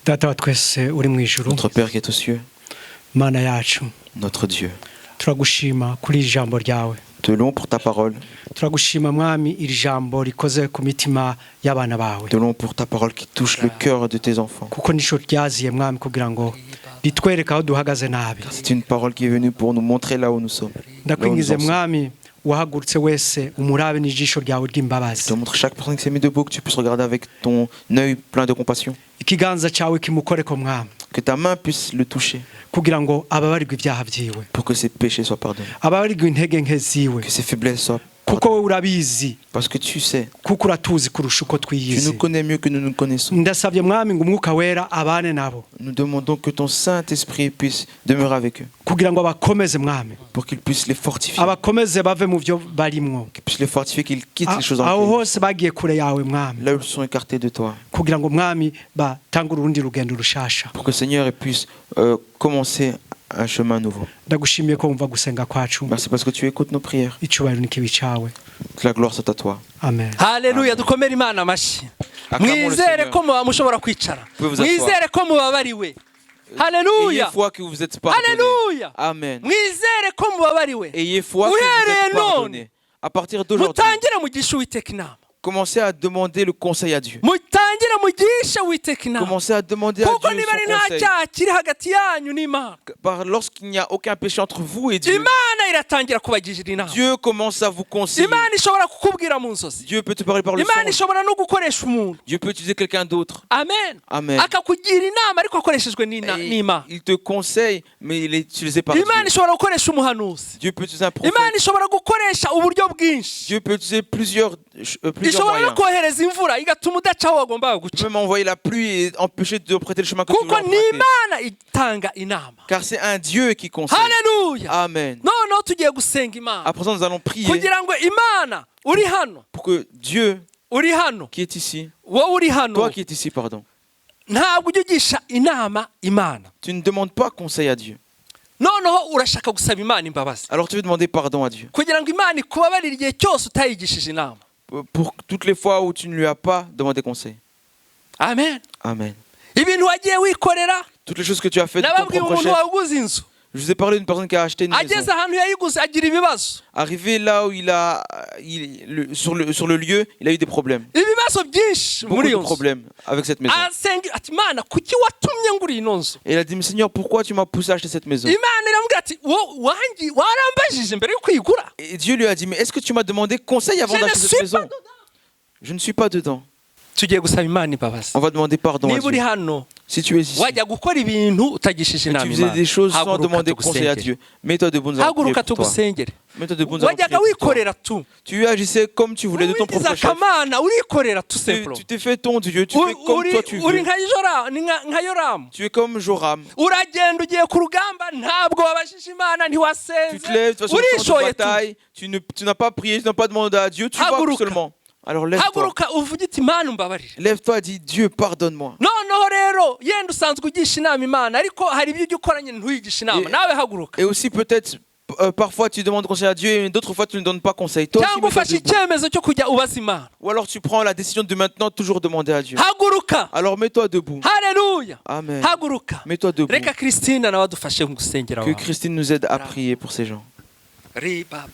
[SPEAKER 3] data wa twese uri mu ijuru,
[SPEAKER 2] Notre Père qui est aux cieux,
[SPEAKER 3] mana yacu,
[SPEAKER 2] notre Dieu,
[SPEAKER 3] turagushima kuri iri jambo ryawe.
[SPEAKER 2] te louons pour ta parole,
[SPEAKER 3] Turagushima mwami, iri jambo rikoze ku mitima y'abana bawe,
[SPEAKER 2] te louons pour ta parole qui touche le cœur de tes enfants.
[SPEAKER 3] kuko nisho ryaziye mwami kugira ngo ritwereke aho duhagaze nabi.
[SPEAKER 2] C'est une parole qui est venue pour nous montrer là où nous sommes. Là où nous
[SPEAKER 3] Ndakwingize
[SPEAKER 2] en sommes.
[SPEAKER 3] mwami, wahagurutse wese umurabe n'ijisho ryawe
[SPEAKER 2] Je
[SPEAKER 3] ry'imbabazi.
[SPEAKER 2] te montre chaque personne qui s'est mis debout, que tu puisses regarder avec ton œil plein de compassion.
[SPEAKER 3] Ikiganza cyawe kimukoreko mwami,
[SPEAKER 2] Que ta main puisse le toucher
[SPEAKER 3] kugira ngo ababarirwe ibyaha byiwe,
[SPEAKER 2] pour que ses péchés soient pardonnés.
[SPEAKER 3] ababarirwe intege nke ziwe,
[SPEAKER 2] Que ses faiblesses soient
[SPEAKER 3] kuko
[SPEAKER 2] pardonnées.
[SPEAKER 3] wowe urabizi,
[SPEAKER 2] Parce que tu sais,
[SPEAKER 3] kuko uratuzi kurusha uko
[SPEAKER 2] tu
[SPEAKER 3] twiyizi.
[SPEAKER 2] nous connais mieux que nous nous connaissons.
[SPEAKER 3] Ndasabye mwami ngo umwuka wera abane nabo,
[SPEAKER 2] Nous demandons que ton Saint-Esprit puisse demeurer avec eux,
[SPEAKER 3] kugira ngo abakomeze mwami,
[SPEAKER 2] pour qu'il puisse les fortifier,
[SPEAKER 3] abakomeze bave mu byo barimwo,
[SPEAKER 2] qu'il puisse les fortifier, qu'ils quittent les choses dans
[SPEAKER 3] aho
[SPEAKER 2] lesquelles
[SPEAKER 3] hose bagiye kure yawe mwami,
[SPEAKER 2] là où ils sont écartés de toi,
[SPEAKER 3] kugira ngo mwami batange urundi rugendo rushasha.
[SPEAKER 2] pour que Seigneur puisse commencer un chemin nouveau.
[SPEAKER 3] Ndagushimiye ko wumva gusenga kwacu,
[SPEAKER 2] Merci parce que tu écoutes nos prières.
[SPEAKER 3] icyubahiro n'ikibi cyawe.
[SPEAKER 2] Que la gloire soit à toi.
[SPEAKER 3] Amen.
[SPEAKER 1] Haleluya. Dukomere imana amashyi.
[SPEAKER 2] Acclamons le
[SPEAKER 1] Mwizere
[SPEAKER 2] Seigneur.
[SPEAKER 1] ko muba mushobora kwicara.
[SPEAKER 2] Pouvez vous asseoir.
[SPEAKER 1] Mwizere ko mubabariwe.
[SPEAKER 2] Ayez
[SPEAKER 1] Haleluya.
[SPEAKER 2] foi que vous êtes pardonnés.
[SPEAKER 1] Haleluya.
[SPEAKER 2] Amen.
[SPEAKER 1] Mwizere ko mubabariwe.
[SPEAKER 2] Ayez foi que vous
[SPEAKER 1] Uhereye
[SPEAKER 2] êtes
[SPEAKER 1] none
[SPEAKER 2] pardonnés. À partir d'aujourd'hui,
[SPEAKER 1] mutangire mugisha Uwiteka inama.
[SPEAKER 2] commencez à demander le conseil à Dieu.
[SPEAKER 1] Mutangire mugisha Uwiteka inama.
[SPEAKER 2] Commencez à demander à
[SPEAKER 1] Kuko
[SPEAKER 2] Dieu
[SPEAKER 1] niba ari
[SPEAKER 2] son
[SPEAKER 1] nta
[SPEAKER 2] conseil.
[SPEAKER 1] cyaha kiri hagati yanyu n'Imana,
[SPEAKER 2] Lorsqu'il n'y a aucun péché entre vous et Dieu,
[SPEAKER 1] Imana iratangira kubagirira inama.
[SPEAKER 2] Dieu commence à vous conseiller.
[SPEAKER 1] Imana ishobora kukubwira mu nzozi.
[SPEAKER 2] Dieu peut te parler par le
[SPEAKER 1] Imana
[SPEAKER 2] songe.
[SPEAKER 1] ishobora no gukoresha umuntu.
[SPEAKER 2] Dieu peut utiliser quelqu'un d'autre.
[SPEAKER 1] Amen.
[SPEAKER 2] Amen.
[SPEAKER 1] Akakugira inama ariko akoreshejwe
[SPEAKER 2] Et
[SPEAKER 1] n'Imana.
[SPEAKER 2] il te conseille, mais il est utilisé par Dieu.
[SPEAKER 1] Imana ishobora gukoresha umuhanuzi.
[SPEAKER 2] Dieu peut utiliser un prophète.
[SPEAKER 1] Imana ishobora gukoresha uburyo bwinshi.
[SPEAKER 2] Dieu peut utiliser plusieurs
[SPEAKER 1] Ishobora no
[SPEAKER 2] moyens.
[SPEAKER 1] kohereza imvura igatuma udaca aho wagombaga
[SPEAKER 2] Il peut
[SPEAKER 1] guca.
[SPEAKER 2] même envoyer la pluie et empêcher de prêter le chemin que tu
[SPEAKER 1] Kuko
[SPEAKER 2] dois
[SPEAKER 1] ni
[SPEAKER 2] emprunter.
[SPEAKER 1] Imana itanga inama.
[SPEAKER 2] Car c'est un Dieu qui conseille.
[SPEAKER 1] Haleluya.
[SPEAKER 2] Amen.
[SPEAKER 1] Noneho tugiye gusenga Imana
[SPEAKER 2] À présent, nous allons prier
[SPEAKER 1] kugira ngo Imana uri hano,
[SPEAKER 2] pour que Dieu
[SPEAKER 1] uri hano,
[SPEAKER 2] qui est ici,
[SPEAKER 1] wowe uri hano,
[SPEAKER 2] toi qui es ici, pardon,
[SPEAKER 1] ntabwo ujya ugisha inama Imana.
[SPEAKER 2] tu ne demandes pas conseil à Dieu.
[SPEAKER 1] Noneho urashaka gusaba Imana imbabazi
[SPEAKER 2] Alors tu veux demander pardon à Dieu.
[SPEAKER 1] kugira ngo Imana ikubabarire igihe cyose utayigishije inama.
[SPEAKER 2] Pour toutes les fois où tu ne lui as pas demandé conseil.
[SPEAKER 1] Amen.
[SPEAKER 2] Amen.
[SPEAKER 1] Ibintu wagiye wikorera,
[SPEAKER 2] Toutes les choses que tu as faites de ton
[SPEAKER 1] nababwiye
[SPEAKER 2] propre
[SPEAKER 1] umuntu
[SPEAKER 2] chef.
[SPEAKER 1] waguze inzu,
[SPEAKER 2] Je vous ai parlé d'une personne qui a acheté une maison.
[SPEAKER 1] ageze ahantu yayiguze agira ibibazo.
[SPEAKER 2] Arrivé là où sur le lieu, il a eu des problèmes.
[SPEAKER 1] Ibibazo byinshi
[SPEAKER 2] Beaucoup
[SPEAKER 1] muri
[SPEAKER 2] de
[SPEAKER 1] iyo nzu.
[SPEAKER 2] problèmes avec cette maison.
[SPEAKER 1] Asenga ati Imana kuki watumye ngura ino nzu?
[SPEAKER 2] Et il a dit, mais Seigneur, pourquoi tu m'as poussé à acheter cette maison?
[SPEAKER 1] Imana iramubwira ati warambajije mbere yo kuyigura.
[SPEAKER 2] Et Dieu lui a dit, mais est-ce que tu m'as demandé conseil avant
[SPEAKER 1] Je ne
[SPEAKER 2] d'acheter
[SPEAKER 1] suis
[SPEAKER 2] cette
[SPEAKER 1] pas
[SPEAKER 2] maison? Je ne suis pas dedans.
[SPEAKER 1] Tugiye gusaba Imana imbabazi.
[SPEAKER 2] On va demander pardon à
[SPEAKER 1] Niba uri
[SPEAKER 2] Dieu.
[SPEAKER 1] hano
[SPEAKER 2] Si tu es ici,
[SPEAKER 1] wajya gukora ibintu utagishije
[SPEAKER 2] et
[SPEAKER 1] inama
[SPEAKER 2] tu faisais
[SPEAKER 1] Imana,
[SPEAKER 2] des choses sans
[SPEAKER 1] haguruka
[SPEAKER 2] demander conseil à
[SPEAKER 1] tugusengere.
[SPEAKER 2] Dieu, mets-toi debout, nous allons prier
[SPEAKER 1] Haguruka
[SPEAKER 2] pour toi.
[SPEAKER 1] tugusengere.
[SPEAKER 2] Mets-toi debout, nous allons prier
[SPEAKER 1] Wajyaga
[SPEAKER 2] pour toi.
[SPEAKER 1] wikorera tu.
[SPEAKER 2] Tu agissais comme tu voulais de ton
[SPEAKER 1] Wigize
[SPEAKER 2] propre chef.
[SPEAKER 1] akamana urikorera tu simplement.
[SPEAKER 2] Tu t'es fait ton Dieu, tu fais comme toi tu
[SPEAKER 1] Uri
[SPEAKER 2] veux.
[SPEAKER 1] nka Yoramu.
[SPEAKER 2] Tu es comme Joram.
[SPEAKER 1] Uragenda ugiye ku rugamba ntabwo wabajije Imana
[SPEAKER 2] Tu
[SPEAKER 1] ntiwasenze.
[SPEAKER 2] te lèves, tu vas sur le champ de
[SPEAKER 1] Urishoye tu.
[SPEAKER 2] bataille, tu n'as pas prié, tu n'as pas demandé à Dieu, tu vas
[SPEAKER 1] Haguruka.
[SPEAKER 2] seulement. Alors lève-toi.
[SPEAKER 1] Haguruka uvuge uti Imana umbabarire.
[SPEAKER 2] Lève-toi, dis Dieu, pardonne-moi.
[SPEAKER 1] Noneho rero yenda usanzwe ugisha inama Imana ariko hari ibyo ujya ukora nyine ntuyigishe inama. Nawe haguruka.
[SPEAKER 2] Et aussi peut-être, parfois tu demandes conseil à Dieu et d'autres fois tu ne donnes pas conseil. Toi aussi,
[SPEAKER 1] Cyangwa
[SPEAKER 2] mets-toi
[SPEAKER 1] ufashe
[SPEAKER 2] debout.
[SPEAKER 1] icyemezo cyo kujya ubaza Imana.
[SPEAKER 2] Ou alors tu prends la décision de maintenant toujours demander à Dieu.
[SPEAKER 1] Haguruka.
[SPEAKER 2] Alors mets-toi debout.
[SPEAKER 1] Haleluya.
[SPEAKER 2] Amen.
[SPEAKER 1] Haguruka.
[SPEAKER 2] Mets-toi debout.
[SPEAKER 1] Reka Christine nawe adufashe mu gusengera
[SPEAKER 2] Que
[SPEAKER 1] wawe.
[SPEAKER 2] Christine nous aide à prier pour ces gens.
[SPEAKER 1] Ri baba.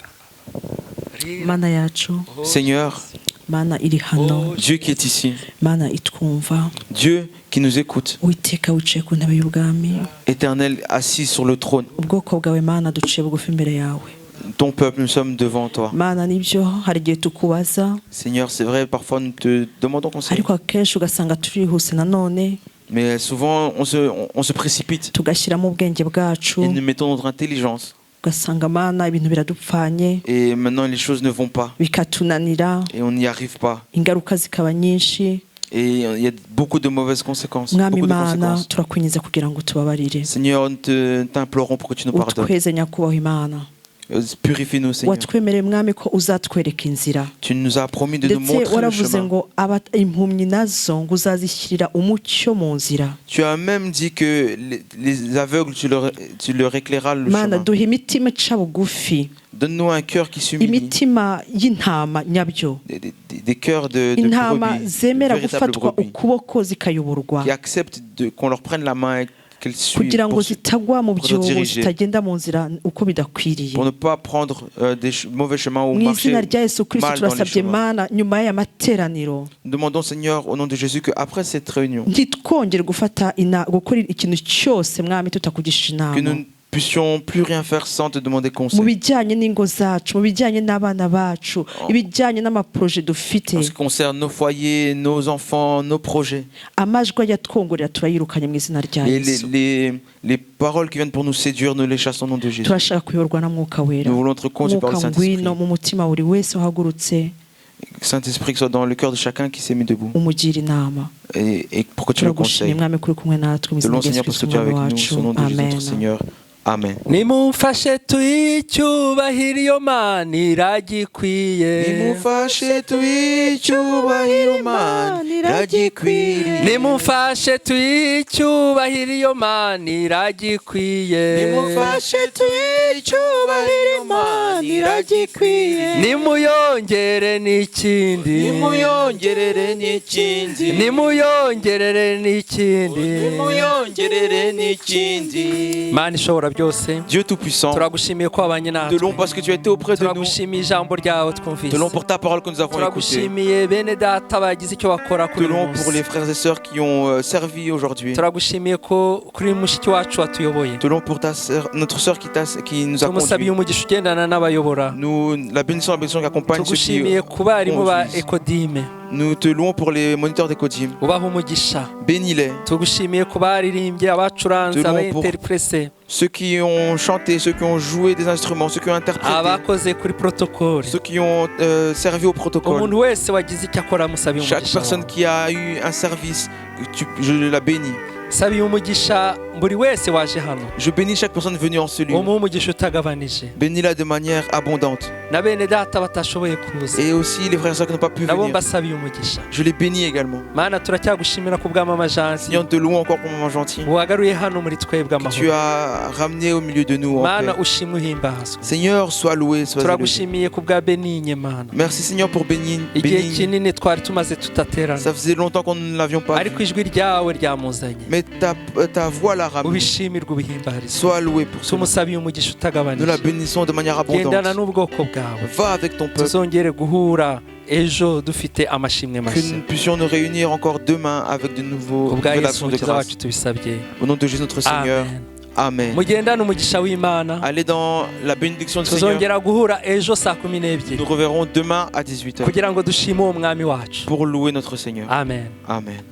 [SPEAKER 1] Ri.
[SPEAKER 4] mana yacu,
[SPEAKER 2] Seigneur,
[SPEAKER 4] mana iri hano,
[SPEAKER 2] Dieu qui est ici,
[SPEAKER 4] mana itwumva,
[SPEAKER 2] Dieu qui nous écoute,
[SPEAKER 4] Uwiteka wicaye ku ntebe y'ubwami,
[SPEAKER 2] Éternel assis sur le trône,
[SPEAKER 4] ubwoko bwawe mana duciye bugufi imbere yawe.
[SPEAKER 2] ton peuple, nous sommes devant toi.
[SPEAKER 4] Mana nibyo hari igihe tukubaza,
[SPEAKER 2] Seigneur, c'est vrai, parfois nous te demandons conseil,
[SPEAKER 4] ariko akenshi ugasanga turihuse nanone
[SPEAKER 2] mais souvent on se précipite
[SPEAKER 4] tugashyiramo ubwenge bwacu,
[SPEAKER 2] et nous mettons notre intelligence.
[SPEAKER 4] ugasanga mana ibintu biradupfanye,
[SPEAKER 2] Et maintenant les choses ne vont pas
[SPEAKER 4] bikatunanira,
[SPEAKER 2] et on n'y arrive pas.
[SPEAKER 4] ingaruka zikaba nyinshi.
[SPEAKER 2] Et il y a beaucoup de mauvaises conséquences.
[SPEAKER 4] Mwami
[SPEAKER 2] Beaucoup de
[SPEAKER 4] mana
[SPEAKER 2] conséquences.
[SPEAKER 4] turakwinjiza kugira ngo tubabarire,
[SPEAKER 2] Seigneur, nous t'implorons pour que tu nous pardonnes.
[SPEAKER 4] utweze nyakubahwa Imana,
[SPEAKER 2] Purifie-nous, Seigneur.
[SPEAKER 4] watwemereye mwami ko uzatwereka inzira
[SPEAKER 2] Tu nous as promis de nous
[SPEAKER 4] ndetse
[SPEAKER 2] montrer le
[SPEAKER 4] waravuze
[SPEAKER 2] chemin.
[SPEAKER 4] ngo impumyi nazo ngo uzazishyirira umucyo mu nzira.
[SPEAKER 2] Tu as même dit que les aveugles, tu leur éclairas le
[SPEAKER 4] mana
[SPEAKER 2] chemin.
[SPEAKER 4] duha imitima ica bugufi,
[SPEAKER 2] Donne-nous un cœur qui s'humilie,
[SPEAKER 4] imitima y'intama nyabyo,
[SPEAKER 2] des cœurs de
[SPEAKER 4] intama
[SPEAKER 2] brebis, de
[SPEAKER 4] zemera
[SPEAKER 2] véritables
[SPEAKER 4] gufatwa
[SPEAKER 2] brebis,
[SPEAKER 4] ukuboko zikayoborwa
[SPEAKER 2] qui acceptent qu'on leur prenne la main et qu'elles suivent
[SPEAKER 4] kugira ngo
[SPEAKER 2] pour
[SPEAKER 4] zitagwa mu
[SPEAKER 2] pour
[SPEAKER 4] byobo
[SPEAKER 2] diriger.
[SPEAKER 4] zitagenda mu nzira uko bidakwiriye.
[SPEAKER 2] ne pas prendre des mauvais chemins ou
[SPEAKER 4] mu
[SPEAKER 2] marcher
[SPEAKER 4] izina rya Yesu Kristo
[SPEAKER 2] mal dans les
[SPEAKER 4] turasabye
[SPEAKER 2] chemins.
[SPEAKER 4] mana nyuma y'aya materaniro
[SPEAKER 2] Nous demandons, Seigneur, au nom de Jésus, qu'après cette réunion,
[SPEAKER 4] ntitwongere gukora ikintu cyose mwami tutakugishije
[SPEAKER 2] que
[SPEAKER 4] inama
[SPEAKER 2] nous ne puissions plus rien faire sans te demander
[SPEAKER 4] mu
[SPEAKER 2] conseil.
[SPEAKER 4] bijyanye n'ingo zacu, mu bijyanye n'abana bacu, ibijyanye n'amaproje dufite.
[SPEAKER 2] En ce qui concerne nos foyers, nos enfants, nos projets.
[SPEAKER 4] Amajwi ayatwongorera turayirukanye mu izina rya
[SPEAKER 2] Et
[SPEAKER 4] Yesu.
[SPEAKER 2] les paroles qui viennent pour nous séduire, nous les chassons au nom de Jésus.
[SPEAKER 4] turashaka kuyoborwa na mwuka wera.
[SPEAKER 2] Nous voulons être conduits par le
[SPEAKER 4] mwuka ngwino
[SPEAKER 2] Saint-Esprit.
[SPEAKER 4] mu mutima buri wese uhagurutse
[SPEAKER 2] Saint-Esprit, que soit dans le cœur de chacun qui s'est mis debout.
[SPEAKER 4] umugira inama.
[SPEAKER 2] Et pour que tu le
[SPEAKER 4] turagushimye
[SPEAKER 2] conseilles.
[SPEAKER 4] mwami kuri kumwe natwe mu
[SPEAKER 2] Te
[SPEAKER 4] izina
[SPEAKER 2] louons,
[SPEAKER 4] rya
[SPEAKER 2] Seigneur,
[SPEAKER 4] Yesu
[SPEAKER 2] parce que
[SPEAKER 4] Kristo
[SPEAKER 2] tu es avec
[SPEAKER 4] umwami
[SPEAKER 2] nous.
[SPEAKER 4] wacu.
[SPEAKER 2] Au nom de Jésus,
[SPEAKER 4] Amen.
[SPEAKER 2] notre Seigneur. Amen.
[SPEAKER 1] nimumfashe tuyicyubahiro iyo mana iragikwiye
[SPEAKER 2] Nimufashe tuyicyubahiro Mana iragikwiye.
[SPEAKER 1] nimumfashe tuyicyubahiro iyo mana iragikwiye
[SPEAKER 2] Nimufashe tuyicyubahiro Mana iragikwiye.
[SPEAKER 1] nimuyongere n'ikindi
[SPEAKER 2] Nimuyongerere n'ikindi.
[SPEAKER 1] nimuyongerere n'ikindi
[SPEAKER 2] Nimuyongerere n'ikindi.
[SPEAKER 1] mana ishobora byose
[SPEAKER 2] Dieu Tout-Puissant,
[SPEAKER 1] turagushimiye ko wabanye
[SPEAKER 2] te
[SPEAKER 1] natwe
[SPEAKER 2] louons parce que tu as été auprès de nous.
[SPEAKER 1] turagushimiye ijambo ryawe
[SPEAKER 2] Te
[SPEAKER 1] twumvise
[SPEAKER 2] louons pour ta parole que nous avons écoutée.
[SPEAKER 1] turagushimiye bene data bagize icyo bakora
[SPEAKER 2] Te
[SPEAKER 1] kuri uyu
[SPEAKER 2] louons pour les
[SPEAKER 1] munsi
[SPEAKER 2] frères et sœurs qui ont servi aujourd'hui.
[SPEAKER 1] turagushimiye ko kuri mushiki wacu watuyoboye
[SPEAKER 2] Te louons pour notre sœur qui nous a
[SPEAKER 1] tumusabiye
[SPEAKER 2] conduits.
[SPEAKER 1] umugisha ugendana n'abayobora
[SPEAKER 2] Nous, la bénédiction qui accompagne ceux qui
[SPEAKER 1] tugushimiye ku barimu ba
[SPEAKER 2] conduisent.
[SPEAKER 1] ekodime
[SPEAKER 2] Nous te louons pour les moniteurs d'Ecodim.
[SPEAKER 1] ubaha umugisha
[SPEAKER 2] Bénis-les.
[SPEAKER 1] tugushimiye ku baririmbye abacuranze
[SPEAKER 2] Te louons pour-
[SPEAKER 1] abainterprese
[SPEAKER 2] Ceux qui ont chanté, ceux qui ont joué des instruments, ceux qui ont interprété,
[SPEAKER 1] abakoze kuri protokole
[SPEAKER 2] ceux qui ont servi au protocole.
[SPEAKER 1] umuntu wese wagize icyo akora musabiye
[SPEAKER 2] Chaque
[SPEAKER 1] umugisha
[SPEAKER 2] personne
[SPEAKER 1] wawe.
[SPEAKER 2] qui a eu un service, je la bénis.
[SPEAKER 1] sabiye umugisha buri wese waje hano
[SPEAKER 2] Je bénis chaque personne venue en ce lieu.
[SPEAKER 1] umuha umugisha utagabanije
[SPEAKER 2] Bénis-la de manière abondante.
[SPEAKER 1] na bene data batashoboye kuza
[SPEAKER 2] Et aussi les frères et sœurs qui n'ont pas pu
[SPEAKER 1] nabo
[SPEAKER 2] venir.
[SPEAKER 1] mbasabiye umugisha
[SPEAKER 2] Je les bénis également.
[SPEAKER 1] mana turacyagushimira ku bw'amamajansi
[SPEAKER 2] Seigneur, nous te louons encore pour Maman Gentil.
[SPEAKER 1] wagaruye hano muri twebwe
[SPEAKER 2] Que tu
[SPEAKER 1] amahoro
[SPEAKER 2] as ramené au milieu de nous en
[SPEAKER 1] mana
[SPEAKER 2] paix.
[SPEAKER 1] ushimwe uhimbazwe
[SPEAKER 2] Seigneur, sois loué, sois élevé.
[SPEAKER 1] turagushimiye ku bwa beninye mana
[SPEAKER 2] Merci Seigneur pour
[SPEAKER 1] igihe
[SPEAKER 2] Bénin.
[SPEAKER 1] kinini twari tumaze tutaterana
[SPEAKER 2] Ça faisait longtemps qu'on ne l'avions pas
[SPEAKER 1] ariko
[SPEAKER 2] vu.
[SPEAKER 1] ijwi ryawe ryamuzanye
[SPEAKER 2] Mais ta voix l'a ramené.
[SPEAKER 1] ubishimirwe ubihimbarize
[SPEAKER 2] Sois loué pour cela.
[SPEAKER 1] tumusabiye umugisha
[SPEAKER 2] Nous la
[SPEAKER 1] utagabanije
[SPEAKER 2] bénissons de manière
[SPEAKER 1] gendana
[SPEAKER 2] abondante.
[SPEAKER 1] n'ubwoko bwawe
[SPEAKER 2] Va avec ton peuple.
[SPEAKER 1] tuzongere guhura ejo dufite amashimwe
[SPEAKER 2] Que
[SPEAKER 1] mashya
[SPEAKER 2] nous puissions nous réunir encore demain avec de nouveaux
[SPEAKER 1] ku bwa yesu
[SPEAKER 2] révélations de
[SPEAKER 1] umukiza
[SPEAKER 2] grâce.
[SPEAKER 1] wacu tubisabye
[SPEAKER 2] Au nom de Jésus notre Seigneur.
[SPEAKER 1] amen
[SPEAKER 2] Amen.
[SPEAKER 1] mugendane umugisha w'imana
[SPEAKER 2] Allez dans la bénédiction du Seigneur.
[SPEAKER 1] tuzongera guhura ejo saa 12
[SPEAKER 2] Nous reverrons demain à 18h
[SPEAKER 1] kugira ngo dushime uwo mwami wacu
[SPEAKER 2] pour louer notre Seigneur.
[SPEAKER 1] amen
[SPEAKER 2] Amen.